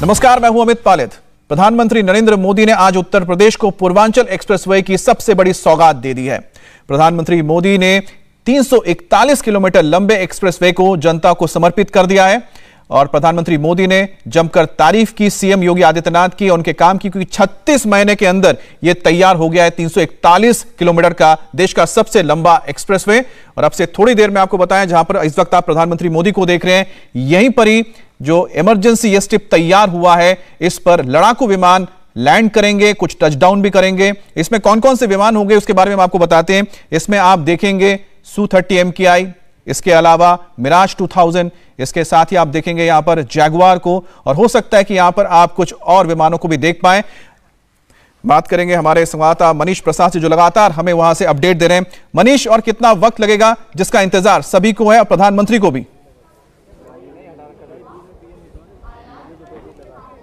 नमस्कार, मैं हूं अमित पालित। प्रधानमंत्री नरेंद्र मोदी ने आज उत्तर प्रदेश को पूर्वांचल एक्सप्रेसवे की सबसे बड़ी सौगात दे दी है। प्रधानमंत्री मोदी ने 341 किलोमीटर लंबे एक्सप्रेसवे को जनता को समर्पित कर दिया है और प्रधानमंत्री मोदी ने जमकर तारीफ की सीएम योगी आदित्यनाथ की और उनके काम की, क्योंकि 36 महीने के अंदर यह तैयार हो गया है 341 किलोमीटर का देश का सबसे लंबा एक्सप्रेसवे। और अब से थोड़ी देर में आपको बताएं, जहां पर इस वक्त आप प्रधानमंत्री मोदी को देख रहे हैं, यहीं पर ही जो इमरजेंसी एयरस्ट्रिप तैयार हुआ है, इस पर लड़ाकू विमान लैंड करेंगे, कुछ टचडाउन भी करेंगे। इसमें कौन कौन से विमान होंगे उसके बारे में हम आपको बताते हैं। इसमें आप देखेंगे Su-30 MKI, इसके अलावा मिराज 2000, इसके साथ ही आप देखेंगे यहां पर जैगुआर को, और हो सकता है कि यहां पर आप कुछ और विमानों को भी देख पाएं। बात करेंगे हमारे संवाददाता मनीष प्रसाद से, जो लगातार हमें वहां से अपडेट दे रहे हैं। मनीष, और कितना वक्त लगेगा जिसका इंतजार सभी को है और प्रधानमंत्री को भी?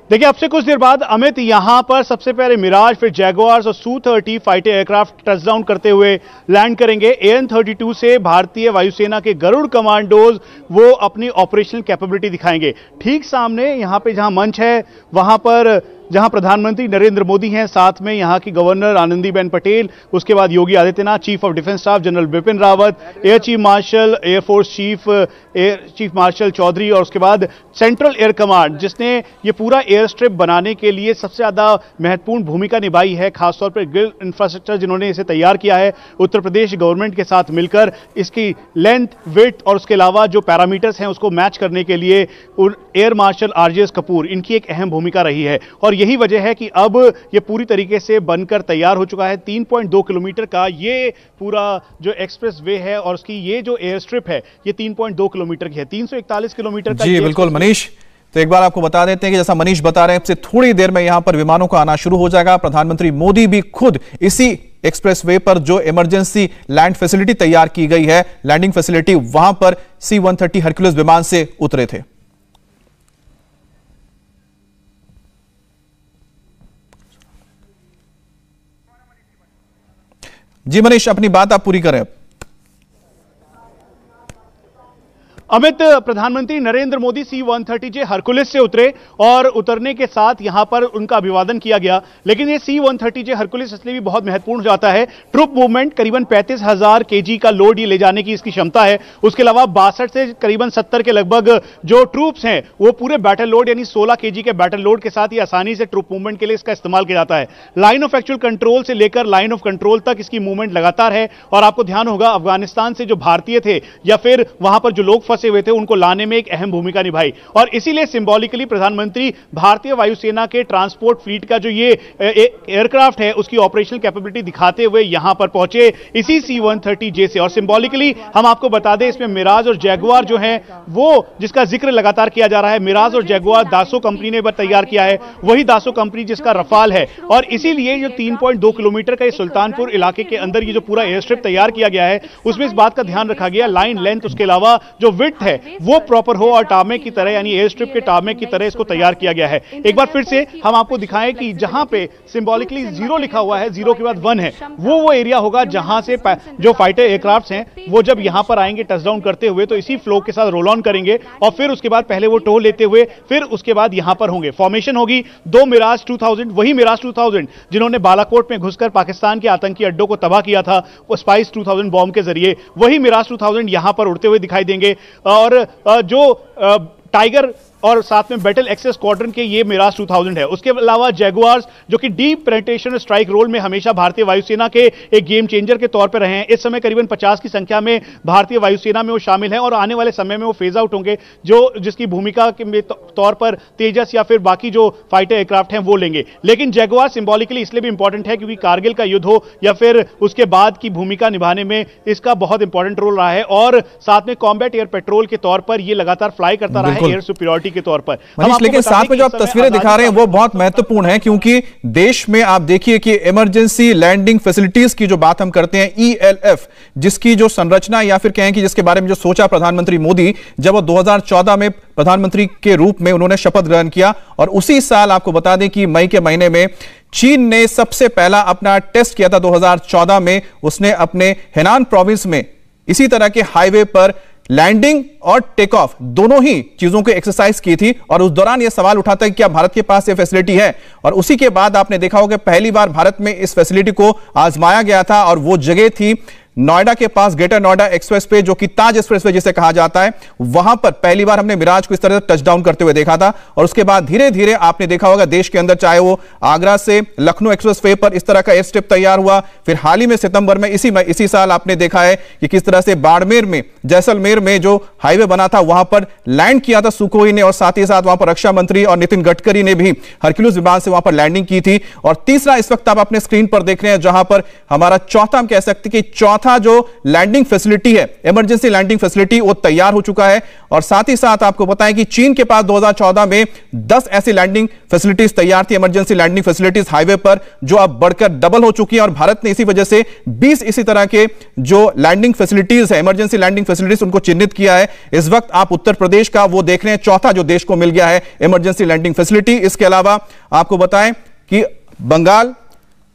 देखिए, अब से कुछ देर बाद अमित, यहां पर सबसे पहले मिराज, फिर जैगुआर्स और Su-30 फाइटर एयरक्राफ्ट टचडाउन करते हुए लैंड करेंगे। AN-32 से भारतीय वायुसेना के गरुड़ कमांडोज वो अपनी ऑपरेशनल कैपेबिलिटी दिखाएंगे। ठीक सामने यहां पे जहां मंच है, वहां पर जहां प्रधानमंत्री नरेंद्र मोदी हैं, साथ में यहां की गवर्नर आनंदीबेन पटेल, उसके बाद Yogi Adityanath, chief of defence staff general Bipin Rawat, air chief marshal, air force chief marshal Chaudhary, और उसके बाद सेंट्रल एयर कमांड, जिसने ये पूरा एयर स्ट्रिप बनाने के लिए सबसे ज्यादा महत्वपूर्ण भूमिका निभाई है, खासतौर पर ग्रिड इंफ्रास्ट्रक्चर जिन्होंने इसे तैयार किया है उत्तर प्रदेश गवर्नमेंट के साथ मिलकर, इसकी लेंथ, विड्थ और उसके अलावा जो पैरामीटर्स हैं उसको मैच करने के लिए एयर मार्शल RJS कपूर, इनकी एक अहम भूमिका रही है। और यही वजह है कि अब ये पूरी तरीके से बनकर तैयार हो चुका है। 3.2 किलोमीटर का ये पूरा जो एक्सप्रेस वे है और उसकी ये जो एयर स्ट्रिप है, ये 3.2 किलोमीटर की है, 341 किलोमीटर का। जी बिल्कुल मनीष, तो एक बार आपको बता देते हैं कि जैसा मनीष बता रहे हैं, अब से थोड़ी देर में यहां पर विमानों का आना शुरू हो जाएगा। प्रधानमंत्री मोदी भी खुद इसी एक्सप्रेसवे पर जो इमरजेंसी लैंड फैसिलिटी तैयार की गई है, लैंडिंग फैसिलिटी, वहां पर C-130 हरक्यूलिस विमान से उतरे थे। जी मनीष, अपनी बात आप पूरी करें। अमित, प्रधानमंत्री नरेंद्र मोदी C-130J हरकुलिस से उतरे और उतरने के साथ यहां पर उनका अभिवादन किया गया। लेकिन ये C-130J हरकुलिस इसलिए भी बहुत महत्वपूर्ण हो जाता है, ट्रुप मूवमेंट, करीबन 35,000 kg का लोड ये ले जाने की इसकी क्षमता है। उसके अलावा 62 से करीबन 70 के लगभग जो ट्रूप्स हैं, वो पूरे बैटल लोड यानी 16 kg के बैटल लोड के साथ ये आसानी से ट्रुप मूवमेंट के लिए इसका इस्तेमाल किया जाता है। लाइन ऑफ एक्चुअल कंट्रोल से लेकर लाइन ऑफ कंट्रोल तक इसकी मूवमेंट लगातार है। और आपको ध्यान होगा, अफगानिस्तान से जो भारतीय थे या फिर वहां पर जो लोग फंसे हुए थे, उनको लाने में एक अहम भूमिका निभाई। और इसीलिए सिंबॉलिकली प्रधानमंत्री भारतीय वायुसेना के ट्रांसपोर्ट फ्लीट का जो ये एयरक्राफ्ट है, उसकी ऑपरेशनल कैपेबिलिटी दिखाते हुए यहां पर पहुंचे इसी C-130J से। और सिंबॉलिकली हम आपको बता दें, इसमें मिराज और जैगुआर जो है, वो जिसका जिक्र लगातार किया जा रहा है, मिराज और जैगुआर दासो कंपनी ने तैयार किया है, वही दासो कंपनी जिसका रफाल है। और इसीलिए जो 3.2 किलोमीटर का सुल्तानपुर इलाके के अंदर ये जो पूरा एयर स्ट्रिप तैयार किया गया है, उसमें इस बात का ध्यान रखा गया, लाइन लेंथ, उसके अलावा जो विड्थ है वो प्रॉपर हो और टार्मेक की तरह, यानी एयर स्ट्रिप के टार्मेक की तरह इसको तैयार किया गया है। एक बार फिर से हम आपको दिखाएं कि जहां पे सिंबॉलिकली 0 लिखा हुआ है, 0 के बाद 1 है, वो एरिया होगा जहां से जो फाइटर एयरक्राफ्ट हैं वो जब यहां पर आएंगे टचडाउन करते हुए, तो इसी फ्लो के साथ रोल ऑन करेंगे और फिर उसके बाद पहले वो टो लेते हुए फिर उसके बाद यहां पर होंगे। फॉर्मेशन होगी 2 मिराज 2000, वही मिराज 2000 जिन्होंने बालाकोट में घुसकर पाकिस्तान के आतंकी अड्डों को तबाह किया था, वो स्पाइस 2000 बॉम्ब के जरिए, वही मिराज 2000 यहां पर उड़ते हुए दिखाई देंगे। और जो टाइगर और साथ में बैटल एक्सेस स्क्वाड्रन के ये मिराज 2000 है। उसके अलावा जैगुआर्स, जो कि डीप पेनिट्रेशन स्ट्राइक रोल में हमेशा भारतीय वायुसेना के एक गेम चेंजर के तौर पर रहे हैं। इस समय करीबन 50 की संख्या में भारतीय वायुसेना में वो शामिल हैं और आने वाले समय में वो फेज आउट होंगे, जो जिसकी भूमिका के तौर पर तेजस या फिर बाकी जो फाइटर एयरक्राफ्ट हैं वो लेंगे। लेकिन जैगुआर सिंबॉलिकली इसलिए भी इंपॉर्टेंट है क्योंकि कारगिल का युद्ध हो या फिर उसके बाद की भूमिका निभाने में इसका बहुत इंपॉर्टेंट रोल रहा है। और साथ में कॉम्बैट एयर पेट्रोल के तौर पर ये लगातार फ्लाई करता रहा है एयर सुपीरियरिटी के तौर पर। लेकिन साथ में जो आप तस्वीरें दिखा रहे हैं वो बहुत महत्वपूर्ण है, क्योंकि देश में आप देखिए कि इमरजेंसी लैंडिंग फैसिलिटीज की जो बात हम करते हैं, ELF, जिसकी जो संरचना या फिर कहें कि जिसके बारे में जो सोचा प्रधानमंत्री मोदी जब वो 2014 में प्रधानमंत्री के रूप में उन्होंने शपथ ग्रहण किया, और उसी साल आपको बता दें कि मई के महीने में चीन ने सबसे पहला अपना टेस्ट किया था। 2014 में उसने अपने हेनान प्रोविंस में इसी तरह के हाईवे पर लैंडिंग और टेक ऑफ दोनों ही चीजों की एक्सरसाइज की थी और उस दौरान यह सवाल उठा था कि क्या भारत के पास यह फैसिलिटी है। और उसी के बाद आपने देखा होगा पहली बार भारत में इस फैसिलिटी को आजमाया गया था और वो जगह थी नोएडा के पास, ग्रेटर नोएडा एक्सप्रेस पे, जो कि ताज एक्सप्रेस वे जिसे कहा जाता है। वहां पर पहली बार हमने मिराज को इस तरह से टच डाउन करते हुए देखा था और उसके बाद धीरे धीरे आपने देखा होगा देश के अंदर, चाहे वो आगरा से लखनऊ एक्सप्रेस वे पर इस तरह का एयर स्ट्रिप तैयार हुआ, फिर हाल ही में सितंबर में इसी साल आपने देखा है कि किस तरह से बाड़मेर में, जैसलमेर में जो हाईवे बना था वहां पर लैंड किया था सुखोई ने, और साथ ही साथ वहां पर रक्षा मंत्री और नितिन गडकरी ने भी हरक्यूलिस विमान से वहां पर लैंडिंग की थी। और तीसरा इस वक्त आप अपने स्क्रीन पर देख रहे हैं जहां पर हमारा चौथा, हम कह सकते कि चौथा जो लैंडिंग फैसिलिटी है, इमरजेंसी लैंडिंग फैसिलिटी, वो तैयार हो चुका है। और साथ ही साथ आपको बताएं कि चीन के पास 2014 में 10 ऐसी लैंडिंग फैसिलिटीज तैयार थी, इमरजेंसी लैंडिंग फैसिलिटीज हाईवे पर, जो अब बढ़कर डबल हो चुकी है। और भारत ने इसी वजह से 20 इसी तरह के जो लैंडिंग फैसिलिटीज है, इमरजेंसी लैंडिंग फैसिलिटीज, उनको चिन्हित किया है। इस वक्त आप उत्तर प्रदेश का वो देख रहे हैं, चौथा जो देश को मिल गया है इमरजेंसी लैंडिंग फैसिलिटी। इसके अलावा आपको बताएं कि बंगाल,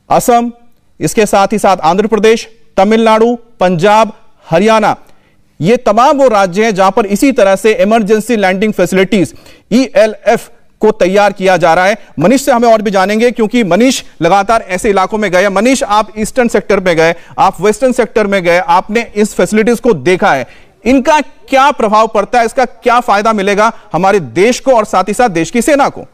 असम, इसके साथ ही साथ आंध्र प्रदेश, तमिलनाडु, पंजाब, हरियाणा, ये तमाम वो राज्य हैं जहां पर इसी तरह से इमरजेंसी लैंडिंग फैसिलिटीज ELF को तैयार किया जा रहा है। मनीष से हमें और भी जानेंगे क्योंकि मनीष लगातार ऐसे इलाकों में गए। मनीष, आप ईस्टर्न सेक्टर में गए, आप वेस्टर्न सेक्टर में गए, आपने इस फैसिलिटीज को देखा है, इनका क्या प्रभाव पड़ता है, इसका क्या फायदा मिलेगा हमारे देश को और साथ ही साथ देश की सेना को?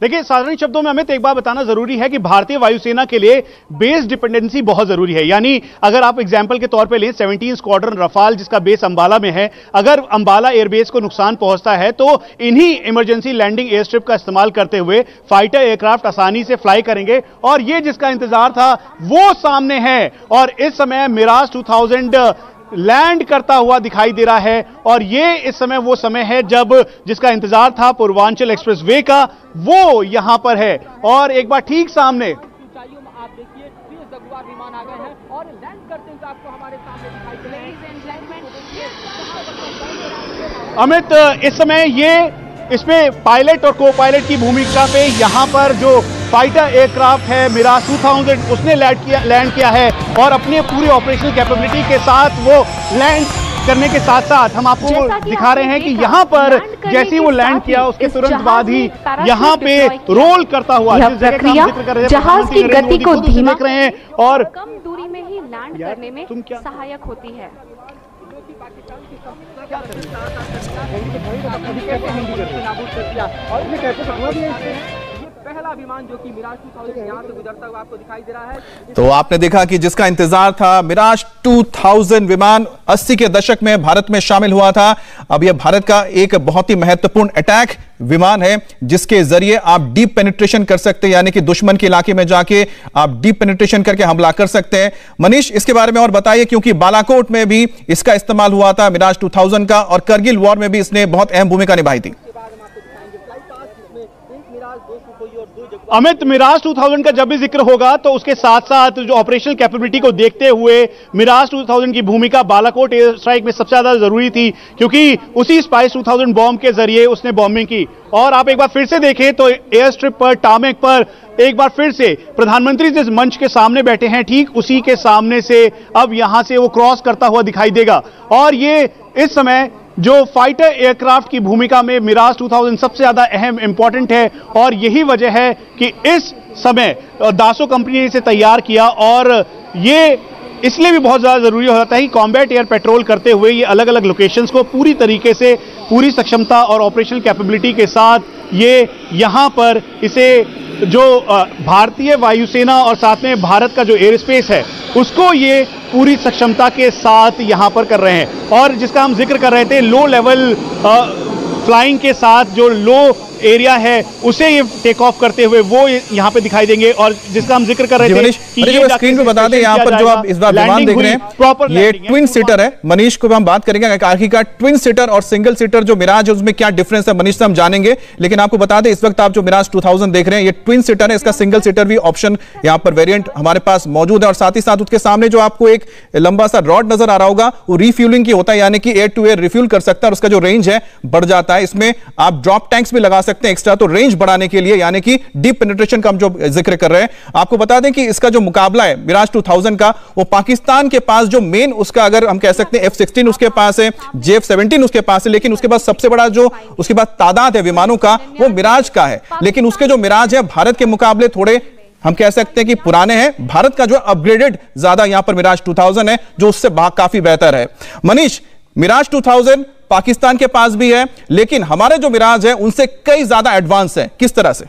देखिए, साधारण शब्दों में अमित एक बात बताना जरूरी है कि भारतीय वायुसेना के लिए बेस डिपेंडेंसी बहुत जरूरी है। यानी अगर आप एग्जांपल के तौर पे लें 17 स्क्वाड्रन रफाल जिसका बेस अंबाला में है, अगर अंबाला एयरबेस को नुकसान पहुंचता है तो इन्हीं इमरजेंसी लैंडिंग एयर स्ट्रिप का इस्तेमाल करते हुए फाइटर एयरक्राफ्ट आसानी से फ्लाई करेंगे। और ये जिसका इंतजार था वो सामने है और इस समय मिराज 2000 लैंड करता हुआ दिखाई दे रहा है। और ये इस समय वो समय है जब जिसका इंतजार था पूर्वांचल एक्सप्रेस वे का, वो यहां पर है। और एक बार ठीक सामने ऊंचाइयों में आप देखिए जगुआर विमान आ गए हैं और लैंड करते हुए आपको हमारे सामने दिखाई दे रहे हैं। अमित, इस समय ये इसमें पायलट और को पायलट की भूमिका पे यहां पर जो फाइटर एयरक्राफ्ट है मिराज 2000 उसने लैंड किया है और अपने पूरी ऑपरेशनल कैपेबिलिटी के साथ वो लैंड करने के साथ साथ हम आपको दिखा रहे हैं कि यहाँ पर जैसे ही वो लैंड किया उसके तुरंत बाद ही यहाँ पे रोल करता हुआ जहाज की गति को धीमा देख रहे हैं और कम दूरी में ही लैंड करने में सहायक होती है। पहला विमान जो कि मिराज 2000 यहां से गुजरता हुआ आपको दिखाई दे रहा है। तो आपने देखा कि जिसका इंतजार था, मिराज 2000 विमान 80 के दशक में भारत में शामिल हुआ था। अब यह भारत का एक बहुत ही महत्वपूर्ण अटैक विमान है जिसके जरिए आप डीप पेनिट्रेशन कर सकते हैं, यानी कि दुश्मन के इलाके में जाके आप डीप पेनिट्रेशन करके हमला कर सकते हैं। मनीष, इसके बारे में और बताइए, क्योंकि बालाकोट में भी इसका इस्तेमाल हुआ था मिराज 2000 का और करगिल वॉर में भी इसने बहुत अहम भूमिका निभाई थी। अमित, मिराज 2000 का जब भी जिक्र होगा तो उसके साथ साथ जो ऑपरेशनल कैपेबिलिटी को देखते हुए मिराज 2000 की भूमिका बालाकोट एयर स्ट्राइक में सबसे ज्यादा जरूरी थी, क्योंकि उसी स्पाइस 2000 बॉम्ब के जरिए उसने बॉम्बिंग की। और आप एक बार फिर से देखें तो एयर स्ट्रिप पर, टामेक पर एक बार फिर से प्रधानमंत्री जिस मंच के सामने बैठे हैं ठीक उसी के सामने से अब यहां से वो क्रॉस करता हुआ दिखाई देगा। और ये इस समय जो फाइटर एयरक्राफ्ट की भूमिका में मिराज 2000 सबसे ज्यादा अहम इंपॉर्टेंट है और यही वजह है कि इस समय दासो कंपनी ने इसे तैयार किया। और ये इसलिए भी बहुत ज्यादा जरूरी हो जाता है कि कॉम्बैट एयर पेट्रोल करते हुए ये अलग अलग लोकेशंस को पूरी तरीके से, पूरी सक्षमता और ऑपरेशनल कैपेबिलिटी के साथ ये यहां पर इसे जो भारतीय वायुसेना और साथ में भारत का जो एयर स्पेस है उसको ये पूरी सक्षमता के साथ यहां पर कर रहे हैं। और जिसका हम जिक्र कर रहे थे, लो लेवल फ्लाइंग के साथ जो लो एरिया है उसे ये टेक ऑफ करते हुए वो यहाँ पे दिखाई देंगे। और जिसका हम जिक्र कर रहे थे कि ये स्क्रीन पे बता दें, यहाँ पर जो आप इस बार विमान देख रहे हैं ये ट्विन सीटर है। मनीष को भी हम बात करेंगे आखिरकार ट्विन सीटर और सिंगल सीटर जो मिराज है उसमें क्या डिफरेंस है, मनीष से हम जानेंगे। लेकिन आपको बता दें इस वक्त आप जो मिराज 2000 देख रहे हैं ये ट्विन सीटर है, इसका सिंगल सीटर भी ऑप्शन यहाँ पर वेरिएंट हमारे पास मौजूद है। और साथ ही साथ उसके सामने जो आपको एक लंबा सा रॉड नजर आ रहा होगा वो रिफ्यूलिंग की होता है, यानी कि एयर टू एयर रिफ्यूल कर सकता है और उसका जो रेंज है बढ़ जाता है। इसमें आप ड्रॉप टैंक्स भी लगा सकते हैं एक्स्ट्रा, तो रेंज बढ़ाने के लिए, यानी कि डीप पेनिट्रेशन का हम जो जिक्र कर रहे हैं। आपको बता दें कि इसका जो मुकाबला है मिराज 2000 का, वो पाकिस्तान के पास जो मेन उसका अगर हम कह सकते हैं F-16 उसके पास है, JF-17 उसके पास है, लेकिन उसके बाद सबसे बड़ा जो उसके बाद तादाद है विमानों का वो मिराज का है। लेकिन उसके जो मिराज है भारत के मुकाबले थोड़े हम कह सकते हैं कि पुराने हैं। भारत का जो अपग्रेडेड ज्यादा यहां पर मिराज 2000 है जो उससे काफी बेहतर है। मनीष, मिराज 2000 पाकिस्तान के पास भी है, लेकिन हमारे जो मिराज है उनसे कई ज्यादा एडवांस है। किस तरह से?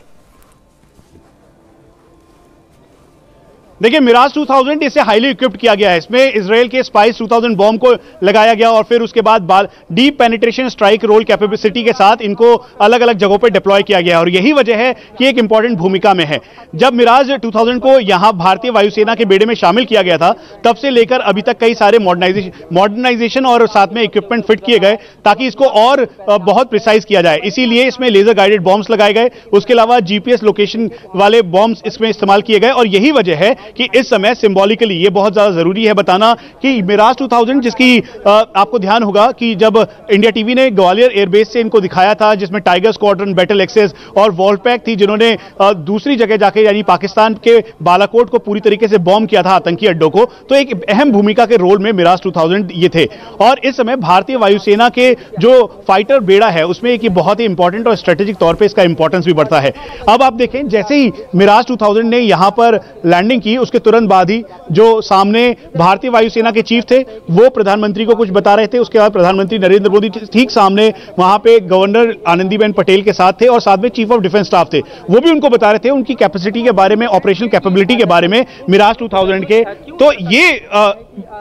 देखिए, मिराज 2000 इसे हाईली इक्विप्ड किया गया है। इसमें इजराइल के स्पाइस 2000 बॉम्ब को लगाया गया और फिर उसके बाद deep penetration strike role capacity के साथ इनको अलग अलग जगहों पर डिप्लॉय किया गया है। और यही वजह है कि एक इंपॉर्टेंट भूमिका में है। जब मिराज 2000 को यहां भारतीय वायुसेना के बेड़े में शामिल किया गया था, तब से लेकर अभी तक कई सारे मॉडर्नाइजेशन और साथ में इक्विपमेंट फिट किए गए ताकि इसको और बहुत प्रिसाइज किया जाए। इसीलिए इसमें लेजर गाइडेड बॉम्ब्स लगाए गए, उसके अलावा जीपीएस लोकेशन वाले बॉम्ब्स इसमें इस्तेमाल किए गए। और यही वजह है कि इस समय सिंबॉलिकली ये बहुत ज्यादा जरूरी है बताना कि मिराज 2000, जिसकी आपको ध्यान होगा कि जब इंडिया टीवी ने ग्वालियर एयरबेस से इनको दिखाया था, जिसमें टाइगर स्क्वाड्रन, बैटल एक्सेस और वॉलपैक थी, जिन्होंने दूसरी जगह जाके यानी पाकिस्तान के बालाकोट को पूरी तरीके से बॉम्ब किया था, आतंकी अड्डों को, तो एक अहम भूमिका के रोल में मिराज 2000 ये थे। और इस समय भारतीय वायुसेना के जो फाइटर बेड़ा है उसमें एक बहुत ही इंपॉर्टेंट और स्ट्रेटेजिक तौर पर इसका इंपॉर्टेंस भी बढ़ता है। अब आप देखें, जैसे ही मिराज 2000 ने यहां पर लैंडिंग की, उसके तुरंत बाद ही जो सामने भारतीय वायुसेना के चीफ थे वो प्रधानमंत्री को कुछ बता रहे थे। उसके बाद प्रधानमंत्री नरेंद्र मोदी ठीक सामने वहां पे गवर्नर आनंदीबेन पटेल के साथ थे और साथ में चीफ ऑफ डिफेंस स्टाफ थे। वो भी उनको बता रहे थे उनकी कैपेसिटी के बारे में, ऑपरेशनल कैपेबिलिटी के बारे में मिराज 2000 के। तो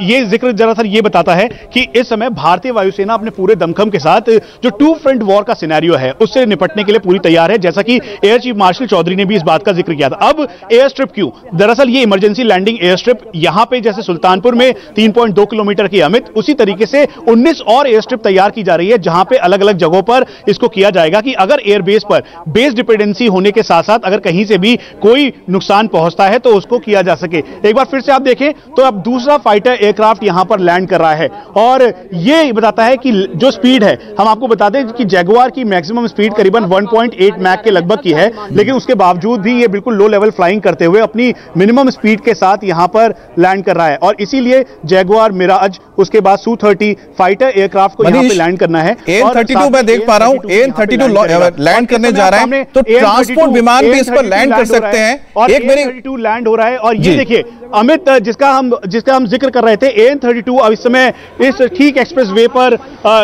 ये जिक्र दरअसल ये बताता है कि इस समय भारतीय वायुसेना अपने पूरे दमखम के साथ जो टू फ्रंट वॉर का सिनेरियो है उससे निपटने के लिए पूरी तैयार है, जैसा कि एयर चीफ मार्शल चौधरी ने भी इस बात का जिक्र किया था। अब एयर स्ट्रिप क्यों? दरअसल ये इमरजेंसी लैंडिंग एयर स्ट्रिप यहां पे जैसे सुल्तानपुर में 3.2 किलोमीटर की अमित, उसी तरीके से 19 और एयर स्ट्रिप तैयार की जा रही है जहां पे अलग अलग जगहों पर इसको किया जाएगा कि अगर एयरबेस पर बेस डिपेंडेंसी होने के साथ साथ अगर कहीं से भी कोई नुकसान पहुंचता है तो उसको किया जा सके। एक बार फिर से आप देखें तो अब दूसरा फाइटर एयरक्राफ्ट यहां पर लैंड कर रहा है और यह बताता है कि जो स्पीड है, हम आपको बता दें कि जैगुआर की मैक्सिमम स्पीड करीबन 1.8 मैक के लगभग की है, लेकिन उसके बावजूद भी ये बिल्कुल लो लेवल फ्लाइंग करते हुए अपनी मिनिमम स्पीड के साथ यहां पर लैंड कर रहा है। और इसीलिए जैगुआर, मिराज, उसके बाद Su-30 फाइटर एयरक्राफ्ट को यहां पे लैंड करना है। AN-32 मैं देख पा रहा हूं, AN-32 लैंड करने जा रहा है, तो ट्रांसपोर्ट विमान भी इस पर लैंड कर सकते हैं। और AN-32 लैंड हो रहा है और ये देखिए अमित, जिसका हम जिक्र कर रहे थे, AN-32 अब इस समय इस ठीक एक्सप्रेस वे पर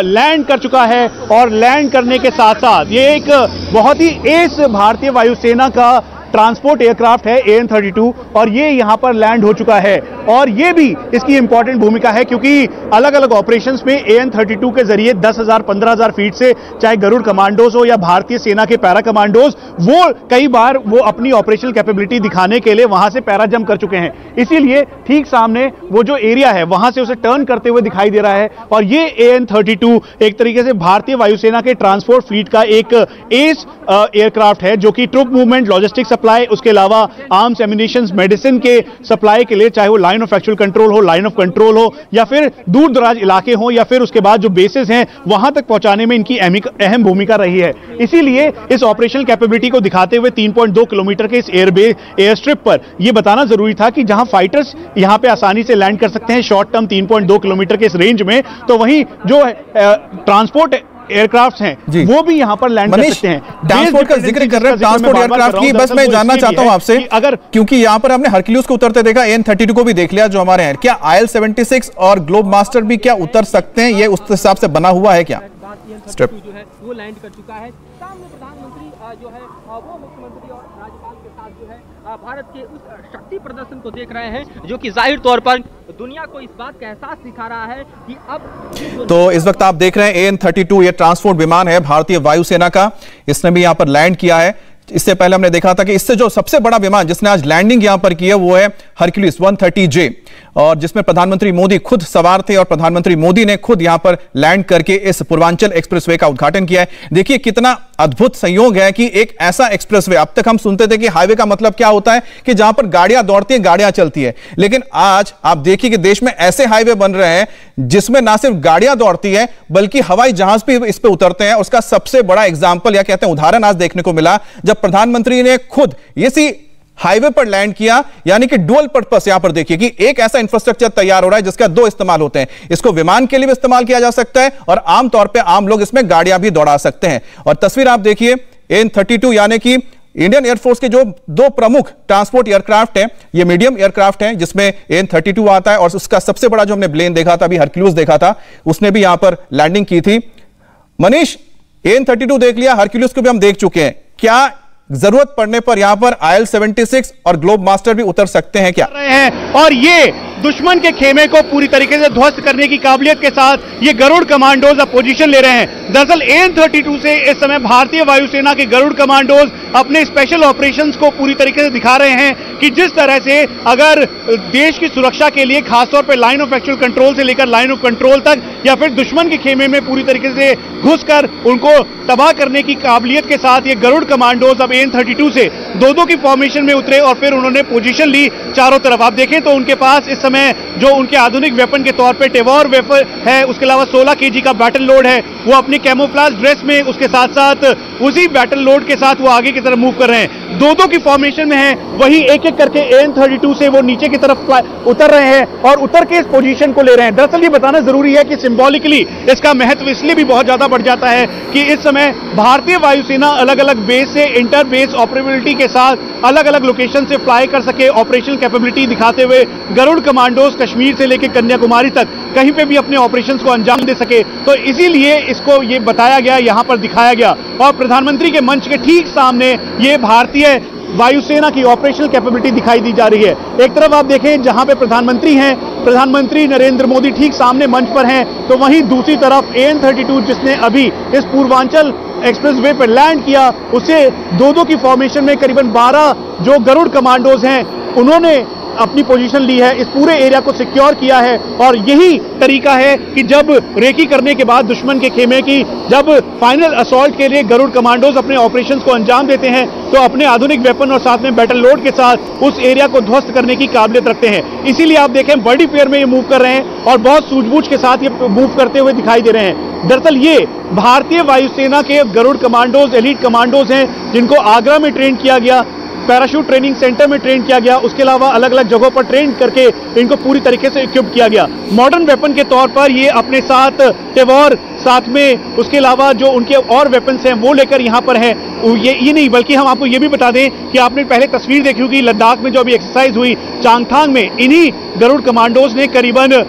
लैंड कर चुका है और लैंड करने के साथ साथ ये एक बहुत ही एस भारतीय वायुसेना का ट्रांसपोर्ट एयरक्राफ्ट है AN-32 और ये यहां पर लैंड हो चुका है। और ये भी इसकी इंपॉर्टेंट भूमिका है क्योंकि अलग अलग ऑपरेशंस में AN-32 के जरिए 10,000 15,000 फीट से चाहे गरुड़ कमांडोज हो या भारतीय सेना के पैरा कमांडोज, वो कई बार वो अपनी ऑपरेशनल कैपेबिलिटी दिखाने के लिए वहां से पैरा जंप कर चुके हैं। इसीलिए ठीक सामने वो जो एरिया है वहां से उसे टर्न करते हुए दिखाई दे रहा है। और ये AN-32 एक तरीके से भारतीय वायुसेना के ट्रांसपोर्ट फ्लीट का एक एस एयरक्राफ्ट है जो कि ट्रूप मूवमेंट, लॉजिस्टिक सप्लाई, उसके अलावा आर्म्स, एम्युनिशंस, मेडिसिन के सप्लाई के लिए, चाहे वो लाइन ऑफ एक्चुअल कंट्रोल हो, लाइन ऑफ कंट्रोल हो या फिर दूर दराज इलाके हो या फिर उसके बाद जो बेसेस हैं वहां तक पहुंचाने में इनकी अहम भूमिका रही है। इसीलिए इस ऑपरेशनल कैपेबिलिटी को दिखाते हुए 3.2 किलोमीटर के इस एयर स्ट्रिप पर यह बताना जरूरी था कि जहां फाइटर्स यहां पे आसानी से लैंड कर सकते हैं शॉर्ट टर्म 3.2 किलोमीटर के इस रेंज में, तो वहीं जो ट्रांसपोर्ट एयरक्राफ्ट हैं वो भी यहां पर लैंड कर सकते हैं। ट्रांसपोर्ट का जिक्र कर रहे हैं, ट्रांसपोर्ट एयरक्राफ्ट की बस मैं जानना चाहता हूं आपसे, अगर क्योंकि यहां पर हमने हरक्यूलिस को उतरते देखा, AN-32 को भी देख लिया जो हमारे हैं, क्या IL-76 और ग्लोब मास्टर भी क्या उतर सकते हैं? ये उस हिसाब से बना हुआ है क्या? स्ट्रिप जो है वो लैंड कर चुका है। सामने प्रधानमंत्री जो है वो मुख्यमंत्री और राज्यपाल के साथ जो है भारत के उस शक्ति प्रदर्शन को देख रहे हैं जो कि जाहिर तौर पर दुनिया को इस बात का एहसास दिखा रहा है कि अब। तो इस वक्त आप देख रहे हैं AN-32 ये ट्रांसपोर्ट विमान है भारतीय वायुसेना का, इसने भी यहां पर लैंड किया है। इससे पहले हमने देखा था कि इससे जो सबसे बड़ा विमान जिसने आज लैंडिंग यहां पर की है वो है हरक्यूलिस 130J। और जिसमें प्रधानमंत्री मोदी खुद सवार थे और प्रधानमंत्री मोदी ने खुद यहां पर लैंड करके इस पूर्वांचल एक्सप्रेसवे का उद्घाटन किया है। देखिए कितना अद्भुत संयोग है कि एक ऐसा एक्सप्रेसवे, अब तक हम सुनते थे कि हाईवे का मतलब क्या होता है कि जहां पर गाड़ियां दौड़ती हैं, गाड़ियां चलती है, लेकिन आज आप देखिए कि देश में ऐसे हाईवे बन रहे हैं जिसमें ना सिर्फ गाड़ियां दौड़ती है बल्कि हवाई जहाज भी इस पे उतरते हैं। उसका सबसे बड़ा एग्जाम्पल या कहते हैं उदाहरण आज देखने को मिला जब प्रधानमंत्री ने खुद इसी हाईवे पर लैंड किया। यानी कि डुअल पर्पस यहां पर देखिए कि एक ऐसा इंफ्रास्ट्रक्चर तैयार हो रहा है जिसका दो इस्तेमाल होते हैं। इसको विमान के लिए भी इस्तेमाल किया जा सकता है और आमतौर पर आम लोग इसमें गाड़ियां भी दौड़ा सकते हैं। और तस्वीर आप देखिए AN-32 यानी कि इंडियन एयरफोर्स के जो दो प्रमुख ट्रांसपोर्ट एयरक्राफ्ट हैं, ये मीडियम एयरक्राफ्ट हैं जिसमें AN-32 आता है और उसका सबसे बड़ा जो हमने प्लेन देखा था अभी हरक्यूलिस देखा था, उसने भी यहां पर लैंडिंग की थी। मनीष, AN-32 देख लिया, हरक्यूलिस को भी हम देख चुके हैं, क्या जरूरत पड़ने पर यहां पर IL-76 और ग्लोब मास्टर भी उतर सकते हैं क्या? और ये दुश्मन के खेमे को पूरी तरीके से ध्वस्त करने की काबिलियत के साथ ये गरुड़ कमांडोज अब पोजीशन ले रहे हैं। दरअसल AN-32 से इस समय भारतीय वायुसेना के गरुड़ कमांडोज अपने स्पेशल ऑपरेशंस को पूरी तरीके से दिखा रहे हैं कि जिस तरह से अगर देश की सुरक्षा के लिए खासतौर पर लाइन ऑफ एक्चुअल कंट्रोल से लेकर लाइन ऑफ कंट्रोल तक या फिर दुश्मन के खेमे में पूरी तरीके से घुसकर उनको तबाह करने की काबिलियत के साथ ये गरुड़ कमांडोज अब AN-32 से दो की फॉर्मेशन में उतरे और फिर उन्होंने पोजीशन ली चारों तरफ। आप देखें तो उनके पास इस समय जो उनके आधुनिक वेपन के तौर पे टेवॉर वेपन है, उसके अलावा 16 kg का बैटल लोड है, वो अपनी कैमोफ्लेज ड्रेस में उसके साथ साथ उसी बैटल लोड के साथ वो आगे की तरफ मूव कर रहे हैं। दो की फॉर्मेशन में है, वही एक एक करके AN-32 से वो नीचे की तरफ उतर रहे हैं और उतर के इस पोजीशन को ले रहे हैं। दरअसल ये बताना जरूरी है कि सिंबॉलिकली इसका महत्व इसलिए भी बहुत ज्यादा बढ़ जाता है कि इस समय भारतीय वायुसेना अलग अलग बेस से इंटर बेस ऑपरेबिलिटी के साथ अलग अलग लोकेशन से फ्लाई कर सके, ऑपरेशनल कैपेबिलिटी दिखाते हुए गरुड़ कमांडोज कश्मीर से लेकर कन्याकुमारी तक कहीं पे भी अपने ऑपरेशंस को अंजाम दे सके। तो इसीलिए इसको ये बताया गया, यहां पर दिखाया गया और प्रधानमंत्री के मंच के ठीक सामने ये भारतीय वायुसेना की ऑपरेशनल कैपेबिलिटी दिखाई दी जा रही है। एक तरफ आप देखें जहां पे प्रधानमंत्री हैं, प्रधानमंत्री नरेंद्र मोदी ठीक सामने मंच पर हैं, तो वहीं दूसरी तरफ AN-32 जिसने अभी इस पूर्वांचल एक्सप्रेसवे पर लैंड किया, उसे दो की फॉर्मेशन में करीबन 12 जो गरुड़ कमांडोज हैं उन्होंने अपनी पोजीशन ली है, इस पूरे एरिया को सिक्योर किया है। और यही तरीका है कि जब रेकी करने के बाद दुश्मन के खेमे की जब फाइनल असॉल्ट के लिए गरुड़ कमांडोज अपने ऑपरेशंस को अंजाम देते हैं तो अपने आधुनिक वेपन और साथ में बैटल लोड के साथ उस एरिया को ध्वस्त करने की काबिलियत रखते हैं। इसीलिए आप देखें बड़ी पेयर में ये मूव कर रहे हैं और बहुत सूझबूझ के साथ ये मूव करते हुए दिखाई दे रहे हैं। दरअसल ये भारतीय वायुसेना के गरुड़ कमांडोज एलीट कमांडोज हैं जिनको आगरा में ट्रेन किया गया, पैराशूट ट्रेनिंग सेंटर में ट्रेन किया गया, उसके अलावा अलग अलग जगहों पर ट्रेन करके इनको पूरी तरीके से इक्विप किया गया। मॉडर्न वेपन के तौर पर ये अपने साथ टेवॉर, साथ में उसके अलावा जो उनके और वेपन्स हैं वो लेकर यहाँ पर हैं। ये नहीं बल्कि हम आपको ये भी बता दें कि आपने पहले तस्वीर देखी होगी लद्दाख में जो अभी एक्सरसाइज हुई चांगथांग में, इन्हीं गरुड़ कमांडोज ने करीबन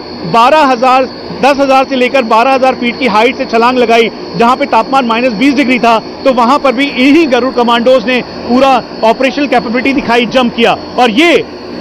10,000 से लेकर 12,000 फीट की हाइट से छलांग लगाई, जहां पे तापमान -20 डिग्री था। तो वहां पर भी इन्हीं गरुड़ कमांडोज ने पूरा ऑपरेशनल कैपेबिलिटी दिखाई, जंप किया। और ये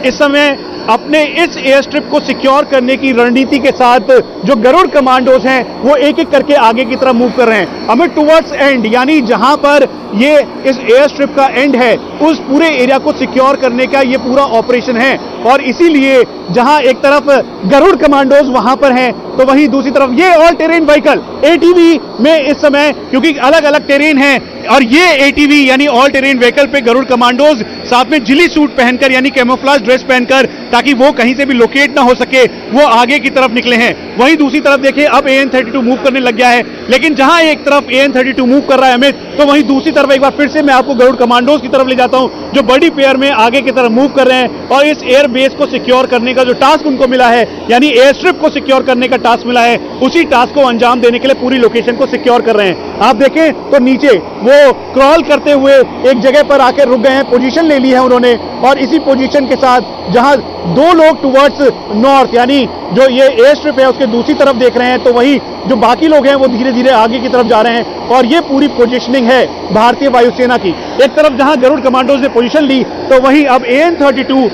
इस समय अपने इस एयर स्ट्रिप को सिक्योर करने की रणनीति के साथ जो गरुड़ कमांडोज हैं वो एक एक करके आगे की तरफ मूव कर रहे हैं। हमें टुवर्ड्स एंड यानी जहां पर ये इस एयर स्ट्रिप का एंड है उस पूरे एरिया को सिक्योर करने का ये पूरा ऑपरेशन है। और इसीलिए जहां एक तरफ गरुड़ कमांडोज वहां पर हैं तो वहीं दूसरी तरफ ये ऑल टेरेन व्हीकल ATV में इस समय, क्योंकि अलग अलग टेरेन है और ये ATV यानी ऑल टेरेन व्हीकल पे गरुड़ कमांडोज साथ में जिली सूट पहनकर यानी कैमोफ्लेज ड्रेस पहनकर, ताकि वो कहीं से भी लोकेट ना हो सके, वो आगे की तरफ निकले हैं। वहीं दूसरी तरफ देखिए अब AN-32 मूव करने लग गया है, लेकिन जहां एक तरफ AN-32 मूव कर रहा है अमित, तो वहीं दूसरी तरफ एक बार फिर से मैं आपको गरुड़ कमांडोज की तरफ ले जाता हूं जो बड़ी पेयर में आगे की तरफ मूव कर रहे हैं। और इस एयर बेस को सिक्योर करने का जो टास्क उनको मिला है यानी एयर स्ट्रिप को सिक्योर करने का टास्क मिला है, उसी टास्क को अंजाम देने के लिए पूरी लोकेशन को सिक्योर कर रहे हैं। आप देखें तो नीचे वो क्रॉल करते हुए एक जगह पर आकर रुक गए हैं, पोजीशन ले ली है उन्होंने। और इसी पोजीशन के साथ जहां दो लोग टुवर्ड्स नॉर्थ यानी जो ये एयर स्ट्रिप है उसके दूसरी तरफ देख रहे हैं, तो वही जो बाकी लोग हैं वो धीरे धीरे आगे की तरफ जा रहे हैं। और ये पूरी पोजीशनिंग है भारतीय वायुसेना की। एक तरफ जहां गरुड़ कमांडोज ने पोजीशन ली तो वहीं अब AN-32